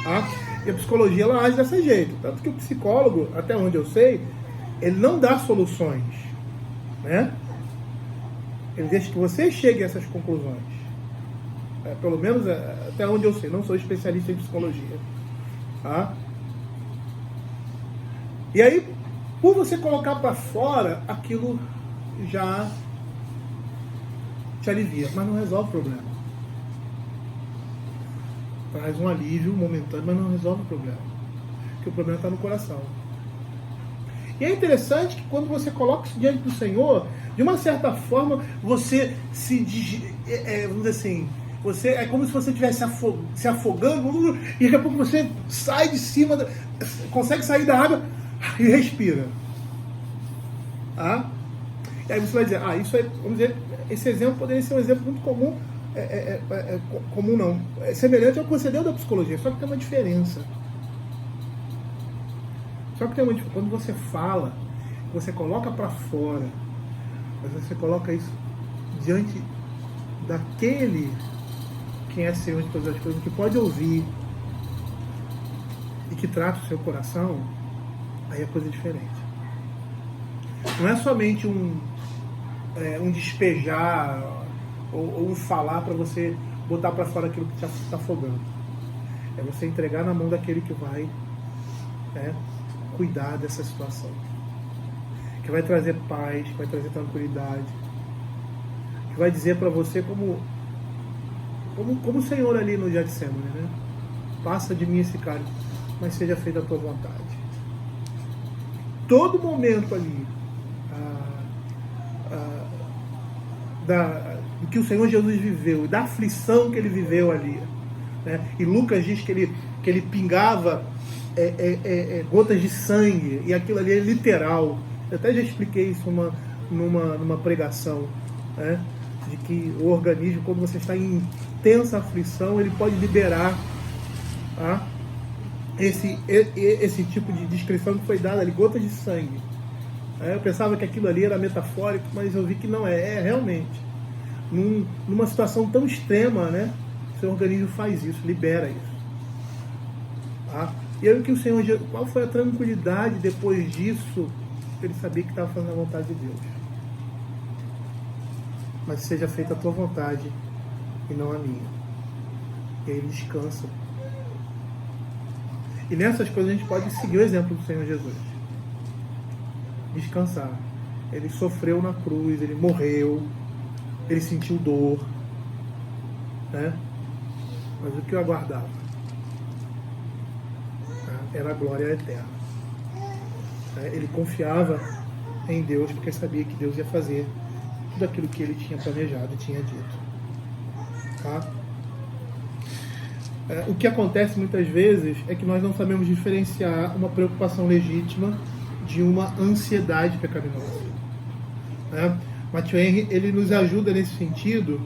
Tá? E a psicologia ela age desse jeito. Tanto que o psicólogo, até onde eu sei, ele não dá soluções. Né? Ele deixa que você chegue a essas conclusões. Pelo menos até onde eu sei, não sou especialista em psicologia. Tá? E aí, por você colocar para fora, aquilo já te alivia, mas não resolve o problema. Traz um alívio momentâneo, mas não resolve o problema. Porque o problema está no coração. E é interessante que quando você coloca isso diante do Senhor, de uma certa forma, você vamos dizer assim, é como se você estivesse se afogando, e daqui a pouco você sai de cima, consegue sair da água e respira. Tá? E aí você vai dizer, isso é, vamos dizer, esse exemplo poderia ser um exemplo muito comum comum, não. É semelhante ao que você deu da psicologia, só que tem uma diferença. Quando você fala, você coloca para fora, mas você coloca isso diante daquele quem é Senhor de todas as coisas, que pode ouvir e que trata o seu coração, aí é coisa diferente. Não é somente um despejar ou um falar para você botar para fora aquilo que está afogando. É você entregar na mão daquele que vai cuidar dessa situação, que vai trazer paz, que vai trazer tranquilidade, que vai dizer para você como o Senhor ali no Getsemane, né? Passa de mim esse cálice, mas seja feita a tua vontade. Todo momento ali do que o Senhor Jesus viveu, da aflição que ele viveu ali, né? E Lucas diz que ele pingava gotas de sangue, e aquilo ali é literal. Eu até já expliquei isso numa pregação, né? De que o organismo, quando você está em intensa aflição, ele pode liberar esse tipo de descrição que foi dada ali, gotas de sangue. Eu pensava que aquilo ali era metafórico, mas eu vi que não é realmente. Numa situação tão extrema, né? O seu organismo faz isso, libera isso. E aí que o Senhor, qual foi a tranquilidade depois disso? Ele sabia que estava fazendo a vontade de Deus. Mas seja feita a tua vontade e não a minha. E aí ele descansa. E nessas coisas a gente pode seguir o exemplo do Senhor Jesus. Descansar. Ele sofreu na cruz, ele morreu, ele sentiu dor, né? Mas o que o aguardava era a glória eterna. Ele confiava em Deus porque sabia que Deus ia fazer tudo aquilo que ele tinha planejado e tinha dito. O que acontece muitas vezes é que nós não sabemos diferenciar uma preocupação legítima de uma ansiedade pecaminosa. Matthew Henry, ele nos ajuda nesse sentido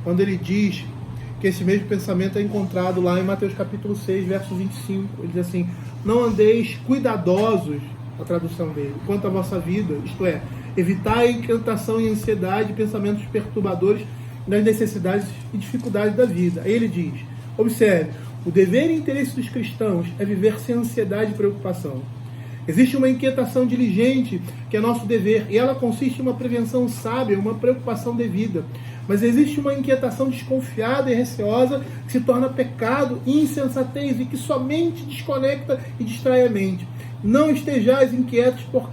quando ele diz que esse mesmo pensamento é encontrado lá em Mateus capítulo 6, verso 25. Ele diz assim: não andeis cuidadosos, a tradução dele, quanto à vossa vida, isto é, evitai a inquietação e ansiedade, pensamentos perturbadores das necessidades e dificuldades da vida. Aí ele diz: observe, o dever e interesse dos cristãos é viver sem ansiedade e preocupação. Existe uma inquietação diligente, que é nosso dever, e ela consiste em uma prevenção sábia, uma preocupação devida. Mas existe uma inquietação desconfiada e receosa, que se torna pecado e insensatez, e que somente desconecta e distrai a mente. Não estejais inquietos por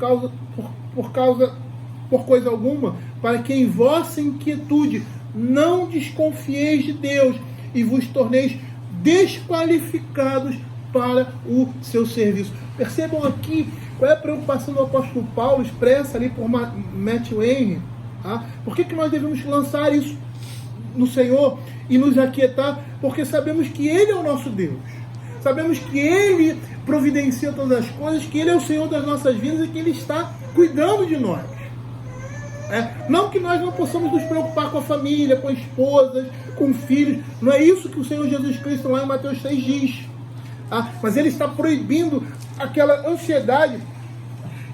coisa alguma, para que em vossa inquietude não desconfieis de Deus, e vos torneis desqualificados para o seu serviço. Percebam aqui qual é a preocupação do apóstolo Paulo, expressa ali por Matthew Henry. Por que nós devemos lançar isso no Senhor e nos aquietar? Porque sabemos que Ele é o nosso Deus. Sabemos que Ele providencia todas as coisas, que Ele é o Senhor das nossas vidas e que Ele está cuidando de nós. Não que nós não possamos nos preocupar com a família, com esposas, com filhos. Não é isso que o Senhor Jesus Cristo lá em Mateus 6 diz. Mas Ele está proibindo aquela ansiedade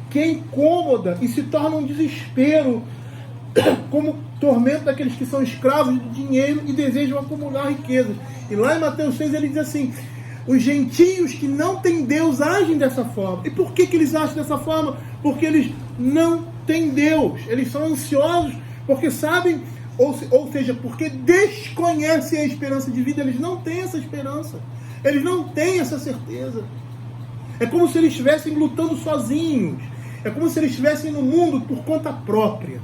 que é incômoda e se torna um desespero, como tormento daqueles que são escravos do dinheiro e desejam acumular riquezas. E lá em Mateus 6 ele diz assim: os gentios que não têm Deus agem dessa forma. E por que eles agem dessa forma? Porque eles não têm Deus. Eles são ansiosos porque sabem, ou seja, porque desconhecem a esperança de vida. Eles não têm essa esperança. Eles não têm essa certeza. É como se eles estivessem lutando sozinhos. É como se eles estivessem no mundo por conta própria.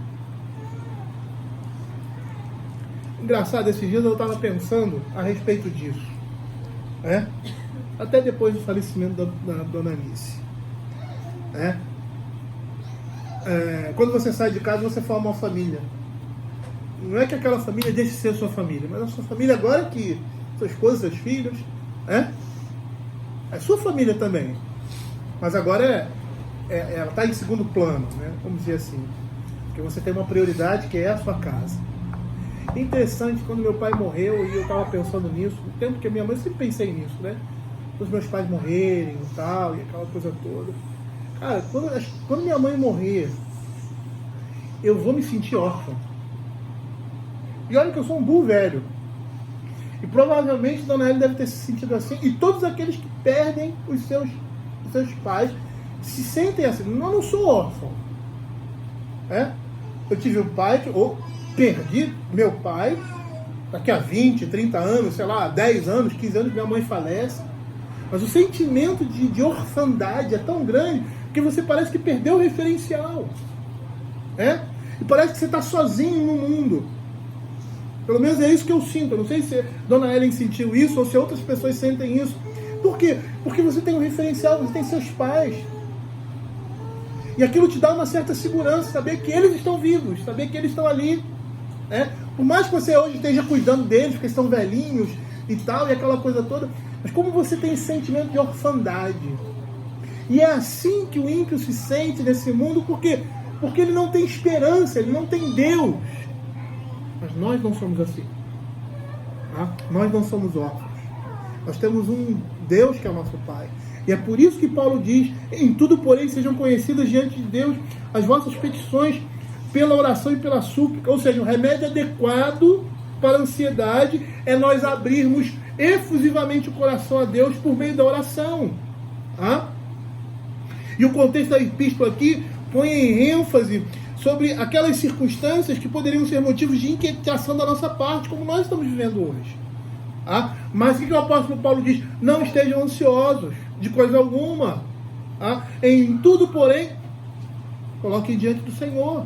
Engraçado, esses dias eu estava pensando a respeito disso. Até depois do falecimento da dona Anice. Quando você sai de casa, você forma uma família. Não é que aquela família deixe de ser a sua família, mas a sua família agora que sua esposa, seus filhos, é sua família também. Mas agora ela está em segundo plano, né? Vamos dizer assim. Porque você tem uma prioridade que é a sua casa. É interessante, quando meu pai morreu, e eu estava pensando nisso, no tempo que a minha mãe, eu sempre pensei nisso, né? Os meus pais morrerem e tal, e aquela coisa toda. Cara, quando minha mãe morrer, eu vou me sentir órfão. E olha que eu sou um burro velho. E provavelmente Dona Hélia deve ter se sentido assim. E todos aqueles que perdem os seus pais se sentem assim. Eu não sou órfão. Eu tive um pai perdi meu pai. Daqui a 20, 30 anos, sei lá, 10 anos, 15 anos, minha mãe falece. Mas o sentimento de orfandade é tão grande que você parece que perdeu o referencial. E parece que você está sozinho no mundo. Pelo menos é isso que eu sinto. Eu não sei se Dona Ellen sentiu isso ou se outras pessoas sentem isso. Por quê? Porque você tem um referencial, você tem seus pais. E aquilo te dá uma certa segurança, saber que eles estão vivos, saber que eles estão ali. Por mais que você hoje esteja cuidando deles, porque estão velhinhos e tal, e aquela coisa toda, mas como você tem esse sentimento de orfandade. E é assim que o ímpio se sente nesse mundo, por quê? Porque ele não tem esperança, ele não tem Deus. Mas nós não somos assim. Nós não somos órfãos. Nós temos um Deus que é o nosso Pai. E é por isso que Paulo diz: em tudo, porém, sejam conhecidas diante de Deus as vossas petições pela oração e pela súplica. Ou seja, o remédio adequado para a ansiedade é nós abrirmos efusivamente o coração a Deus por meio da oração. E o contexto da epístola aqui põe em ênfase sobre aquelas circunstâncias que poderiam ser motivos de inquietação da nossa parte, como nós estamos vivendo hoje. Mas o que o apóstolo Paulo diz? Não estejam ansiosos de coisa alguma. Em tudo, porém, coloquem diante do Senhor.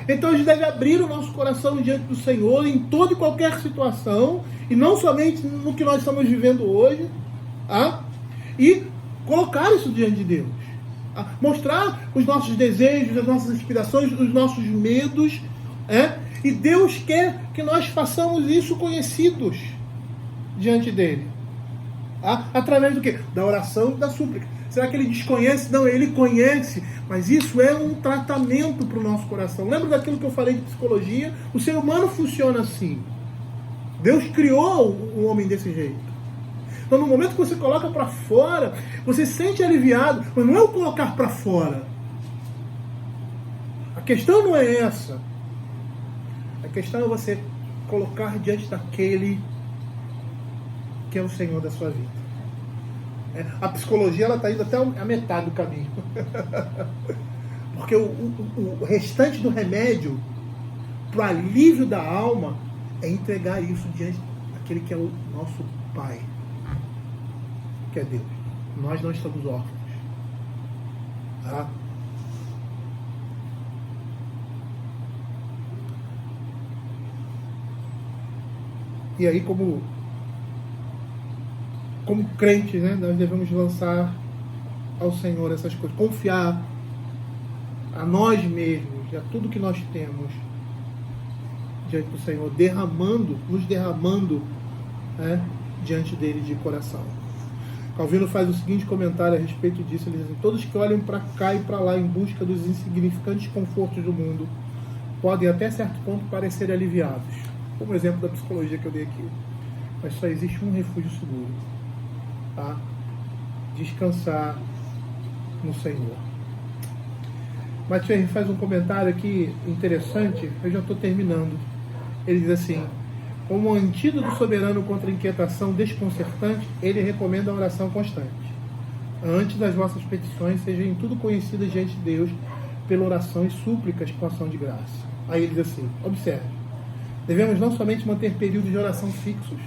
Então a gente deve abrir o nosso coração diante do Senhor em toda e qualquer situação, e não somente no que nós estamos vivendo hoje, e colocar isso diante de Deus. Mostrar os nossos desejos, as nossas aspirações, os nossos medos, e Deus quer que nós façamos isso conhecidos diante dele. Através do quê? Da oração e da súplica. Será que ele desconhece? Não, ele conhece, mas isso é um tratamento para o nosso coração. Lembra daquilo que eu falei de psicologia? O ser humano funciona assim. Deus criou o homem desse jeito. Então, no momento que você coloca para fora, você se sente aliviado, mas não é o colocar para fora. A questão não é essa. A questão é você colocar diante daquele que é o Senhor da sua vida. A psicologia está indo até a metade do caminho. Porque o restante do remédio para o alívio da alma é entregar isso diante daquele que é o nosso Pai, que é Deus. Nós não estamos órfãos. E aí, como crentes, nós devemos lançar ao Senhor essas coisas, confiar a nós mesmos e a tudo que nós temos diante do Senhor, nos derramando diante dele de coração. Calvino faz o seguinte comentário a respeito disso: ele diz assim: todos que olham para cá e para lá em busca dos insignificantes confortos do mundo podem até certo ponto parecer aliviados, como o exemplo da psicologia que eu dei aqui, mas só existe um refúgio seguro: descansar no Senhor. Mathieu faz um comentário aqui interessante, eu já estou terminando. Ele diz assim: como antídoto soberano contra a inquietação desconcertante, ele recomenda a oração constante. Antes das vossas petições, sejam em tudo conhecidas diante de Deus pela oração e súplicas com ação de graça. Aí ele diz assim: observe, devemos não somente manter períodos de oração fixos,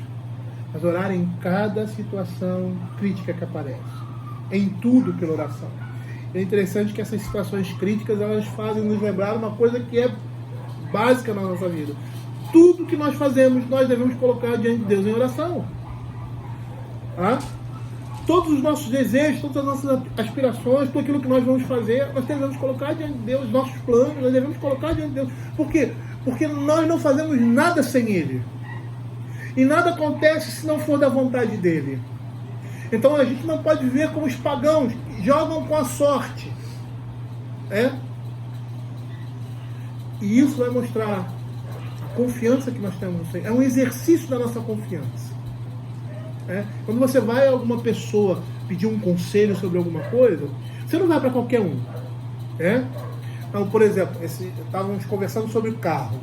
mas orar em cada situação crítica que aparece. Em tudo pela oração. É interessante que essas situações críticas, elas fazem nos lembrar uma coisa que é básica na nossa vida. Tudo que nós fazemos, nós devemos colocar diante de Deus em oração. Todos os nossos desejos, todas as nossas aspirações, tudo aquilo que nós vamos fazer, nós devemos colocar diante de Deus. Os nossos planos, nós devemos colocar diante de Deus. Por quê? Porque nós não fazemos nada sem Ele. E nada acontece se não for da vontade dele. Então a gente não pode viver como os pagãos, que jogam com a sorte. E isso vai mostrar confiança que nós temos no Senhor. É um exercício da nossa confiança. Quando você vai a alguma pessoa pedir um conselho sobre alguma coisa, você não vai para qualquer um. Então, por exemplo, estávamos conversando sobre o carro.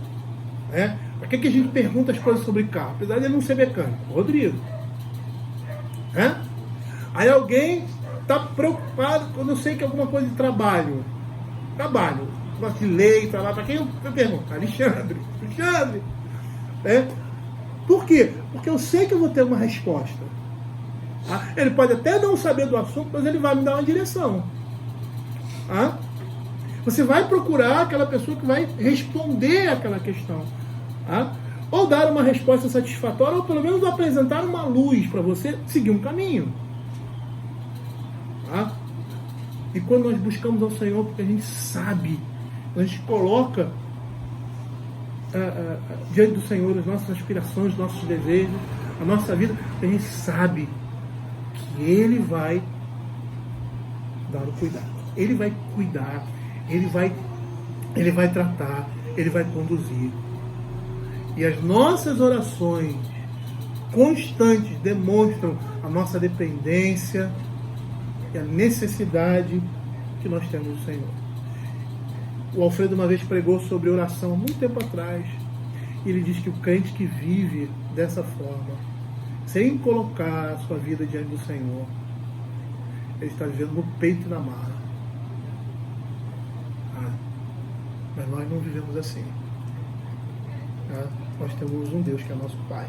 Para que a gente pergunta as coisas sobre carro? Apesar de ele não ser mecânico. Rodrigo. Aí alguém está preocupado quando eu sei que é alguma coisa de trabalho. Negócio de lei, para quem eu pergunto? Alexandre. Por quê? Porque eu sei que eu vou ter uma resposta. Ele pode até não saber do assunto, mas ele vai me dar uma direção. Você vai procurar aquela pessoa que vai responder aquela questão. Ou dar uma resposta satisfatória, ou pelo menos apresentar uma luz para você seguir um caminho. E quando nós buscamos ao Senhor, porque a gente sabe, a gente coloca diante do Senhor as nossas aspirações, os nossos desejos, a nossa vida, a gente sabe que Ele vai dar o cuidado. Ele vai cuidar, Ele vai tratar, Ele vai conduzir. E as nossas orações constantes demonstram a nossa dependência e a necessidade que nós temos do Senhor. O Alfredo uma vez pregou sobre oração, muito tempo atrás. E ele diz que o crente que vive dessa forma, sem colocar a sua vida diante do Senhor, ele está vivendo no peito e na marra. Mas nós não vivemos assim. Nós temos um Deus que é nosso Pai.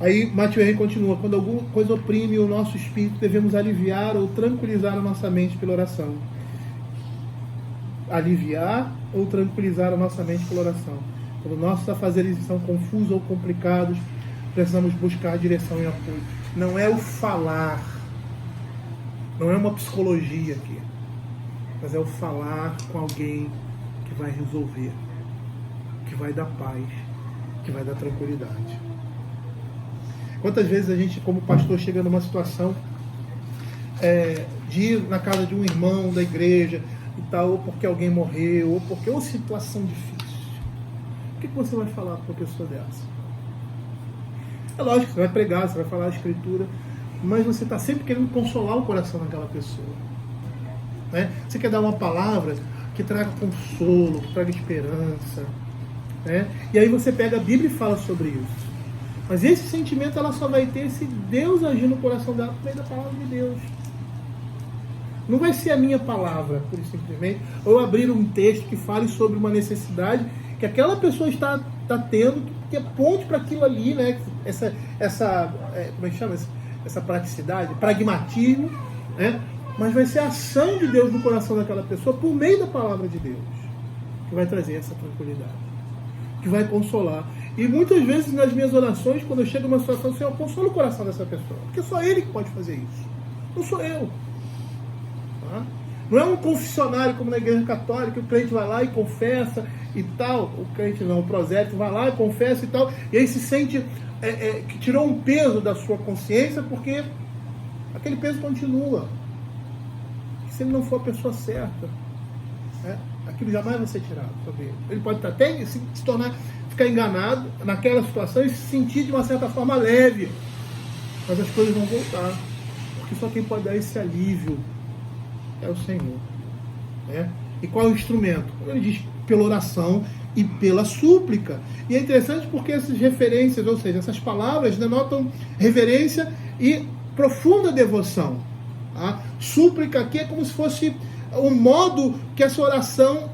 Aí Matthew Henry continua: quando alguma coisa oprime o nosso espírito, devemos aliviar ou tranquilizar a nossa mente pela oração. Aliviar ou tranquilizar a nossa mente pela oração. Quando nossos afazeres são confusos ou complicados, precisamos buscar direção e apoio. Não é o falar, não é uma psicologia aqui, mas é o falar com alguém que vai resolver, que vai dar paz, que vai dar tranquilidade. Quantas vezes a gente, como pastor, chega numa situação de ir na casa de um irmão da igreja e tal, ou porque alguém morreu, ou situação difícil. O que você vai falar para uma pessoa dessa? É lógico que você vai pregar, você vai falar a escritura, mas você está sempre querendo consolar o coração daquela pessoa. Você quer dar uma palavra que traga consolo, que traga esperança. E aí você pega a Bíblia e fala sobre isso. Mas esse sentimento ela só vai ter se Deus agir no coração dela por meio da palavra de Deus. Não vai ser a minha palavra, por simplesmente, ou abrir um texto que fale sobre uma necessidade que aquela pessoa está tendo, que aponte para aquilo ali, essa como é que chama? Essa praticidade, pragmatismo, mas vai ser a ação de Deus no coração daquela pessoa por meio da palavra de Deus que vai trazer essa tranquilidade, que vai consolar. E muitas vezes nas minhas orações, quando eu chego numa situação assim, eu consolo o coração dessa pessoa, porque só Ele que pode fazer isso, não sou eu. Não é um confessionário como na igreja católica, que o crente vai lá e confessa e tal. O crente não, o prosélito vai lá e confessa e tal, e aí se sente que tirou um peso da sua consciência, porque aquele peso continua. Se ele não for a pessoa certa, aquilo jamais vai ser tirado sobre ele. Ele pode até se tornar, ficar enganado naquela situação e se sentir de uma certa forma leve, mas as coisas vão voltar, porque só quem pode dar esse alívio é o Senhor. E qual é o instrumento? Ele diz pela oração e pela súplica. E é interessante porque essas referências, ou seja, essas palavras denotam reverência e profunda devoção. Súplica aqui é como se fosse o modo que essa oração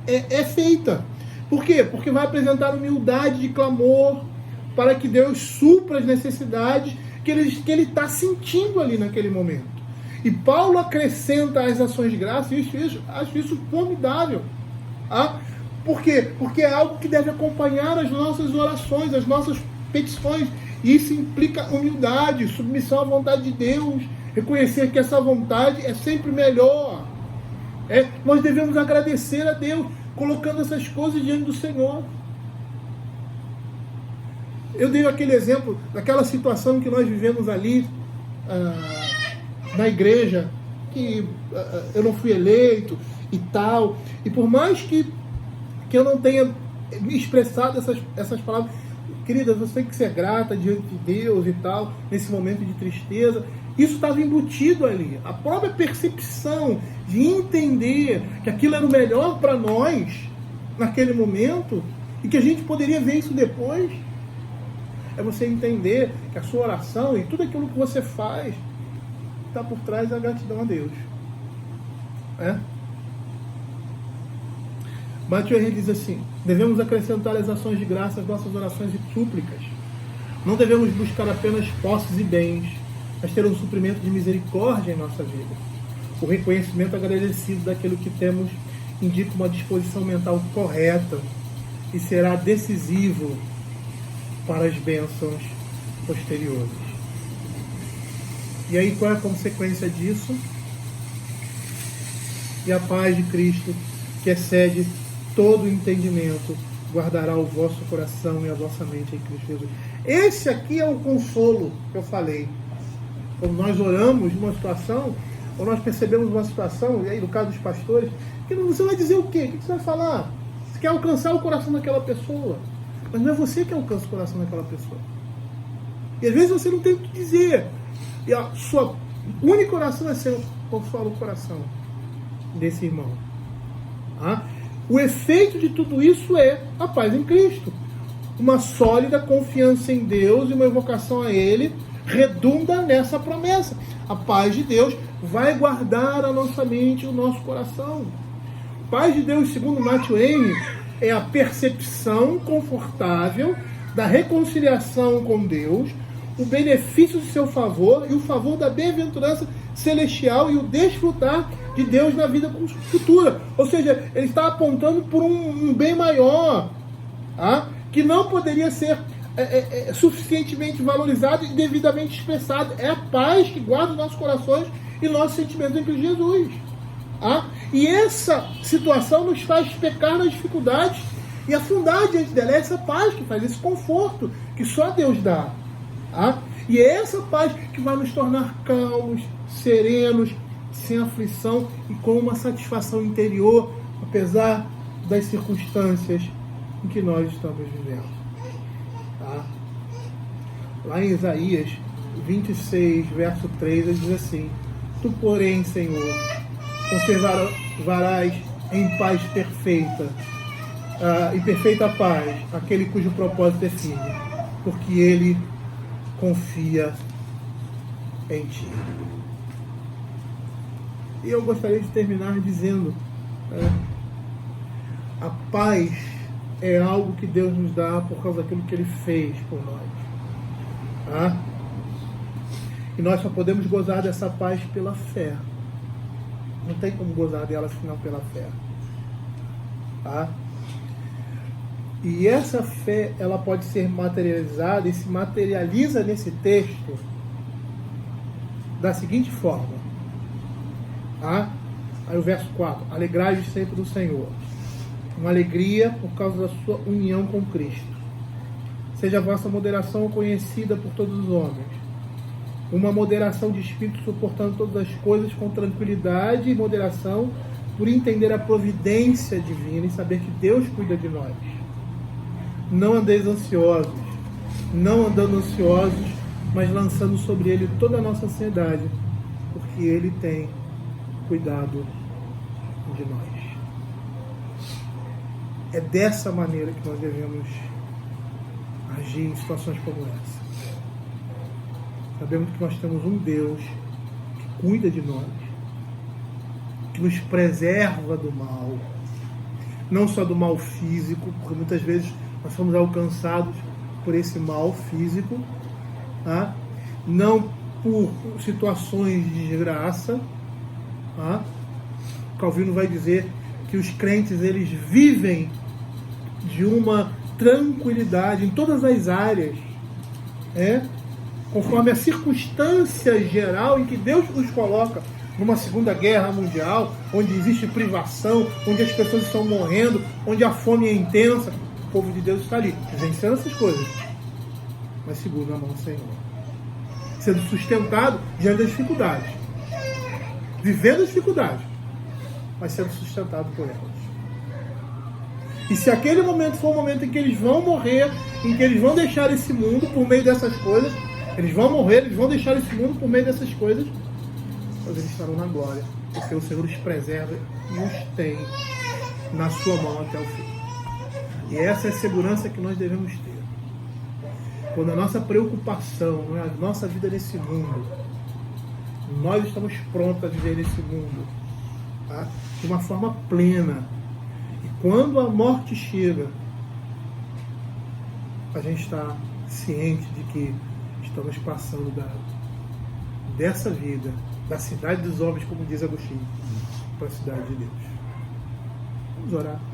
é feita. Por quê? Porque vai apresentar humildade de clamor para que Deus supra as necessidades que ele está sentindo ali naquele momento. E Paulo acrescenta as ações de graça, e acho isso formidável. Por quê? Porque é algo que deve acompanhar as nossas orações, as nossas petições. E isso implica humildade, submissão à vontade de Deus, reconhecer que essa vontade é sempre melhor. Nós devemos agradecer a Deus, colocando essas coisas diante do Senhor. Eu dei aquele exemplo daquela situação que nós vivemos ali na igreja, que eu não fui eleito e tal, e por mais que eu não tenha me expressado essas palavras. Querida, você tem que ser grata diante de Deus e tal, nesse momento de tristeza. Isso estava embutido ali. A própria percepção de entender que aquilo era o melhor para nós, naquele momento, e que a gente poderia ver isso depois. É você entender que a sua oração e tudo aquilo que você faz está por trás da gratidão a Deus. Matthew Henry diz assim: devemos acrescentar as ações de graça às nossas orações e súplicas. Não devemos buscar apenas posses e bens, mas ter um suprimento de misericórdia em nossa vida. O reconhecimento agradecido daquilo que temos indica uma disposição mental correta e será decisivo para as bênçãos posteriores. E aí, qual é a consequência disso? E a paz de Cristo, que excede todo o entendimento, guardará o vosso coração e a vossa mente em Cristo Jesus. Esse aqui é o consolo que eu falei. Quando nós oramos numa situação, ou nós percebemos uma situação, e aí no caso dos pastores, que você vai dizer o quê? O que você vai falar? Você quer alcançar o coração daquela pessoa, mas não é você que alcança o coração daquela pessoa. E às vezes você não tem o que dizer. E a sua única oração é ser consola o coração desse irmão. O efeito de tudo isso é a paz em Cristo. Uma sólida confiança em Deus e uma evocação a Ele redunda nessa promessa. A paz de Deus vai guardar a nossa mente e o nosso coração. Paz de Deus, segundo Matthew Henry, é a percepção confortável da reconciliação com Deus, o benefício de seu favor e o favor da bem-aventurança celestial e o desfrutar de Deus na vida futura. Ou seja, ele está apontando por um bem maior, que não poderia ser suficientemente valorizado e devidamente expressado. É a paz que guarda os nossos corações e nossos sentimentos em Cristo Jesus. E essa situação nos faz pecar nas dificuldades e afundar diante dela. É essa paz que faz esse conforto que só Deus dá. E é essa paz que vai nos tornar calmos, serenos, sem aflição e com uma satisfação interior, apesar das circunstâncias em que nós estamos vivendo. Lá em Isaías 26, verso 3, ele diz assim: tu, porém, Senhor, conservarás em paz perfeita, em perfeita paz, aquele cujo propósito é firme, porque ele confia em ti. E eu gostaria de terminar dizendo, a paz é algo que Deus nos dá por causa daquilo que Ele fez por nós. E nós só podemos gozar dessa paz pela fé. Não tem como gozar dela senão pela fé. E essa fé, ela pode ser materializada e se materializa nesse texto da seguinte forma. Aí o verso 4: alegrai-vos sempre do Senhor. Uma alegria por causa da sua união com Cristo. Seja a vossa moderação conhecida por todos os homens. Uma moderação de espírito, suportando todas as coisas com tranquilidade e moderação, por entender a providência divina e saber que Deus cuida de nós. Não andeis ansiosos, não andando ansiosos, mas lançando sobre Ele toda a nossa ansiedade, porque Ele tem cuidado de nós. É dessa maneira que nós devemos agir em situações como essa. Sabemos que nós temos um Deus que cuida de nós, que nos preserva do mal, não só do mal físico, porque muitas vezes nós somos alcançados por esse mal físico, não por situações de desgraça. Calvino vai dizer que os crentes, eles vivem de uma tranquilidade em todas as áreas, conforme a circunstância geral em que Deus os coloca. Numa Segunda Guerra Mundial, onde existe privação, onde as pessoas estão morrendo, onde a fome é intensa, o povo de Deus está ali, vencendo essas coisas, mas seguro na mão do Senhor, sendo sustentado diante das dificuldades, vivendo as dificuldades, mas sendo sustentado por elas. E se aquele momento for o momento em que eles vão morrer, em que eles vão deixar esse mundo por meio dessas coisas, eles vão morrer, eles vão deixar esse mundo por meio dessas coisas, mas eles estarão na glória, porque o Senhor os preserva e os tem na sua mão até o fim. E essa é a segurança que nós devemos ter. Quando a nossa preocupação não é a nossa vida nesse mundo, nós estamos prontos a viver nesse mundo, tá? De uma forma plena. E quando a morte chega, a gente está ciente de que estamos passando dessa vida, da cidade dos homens, como diz Agostinho, para a cidade de Deus. Vamos orar.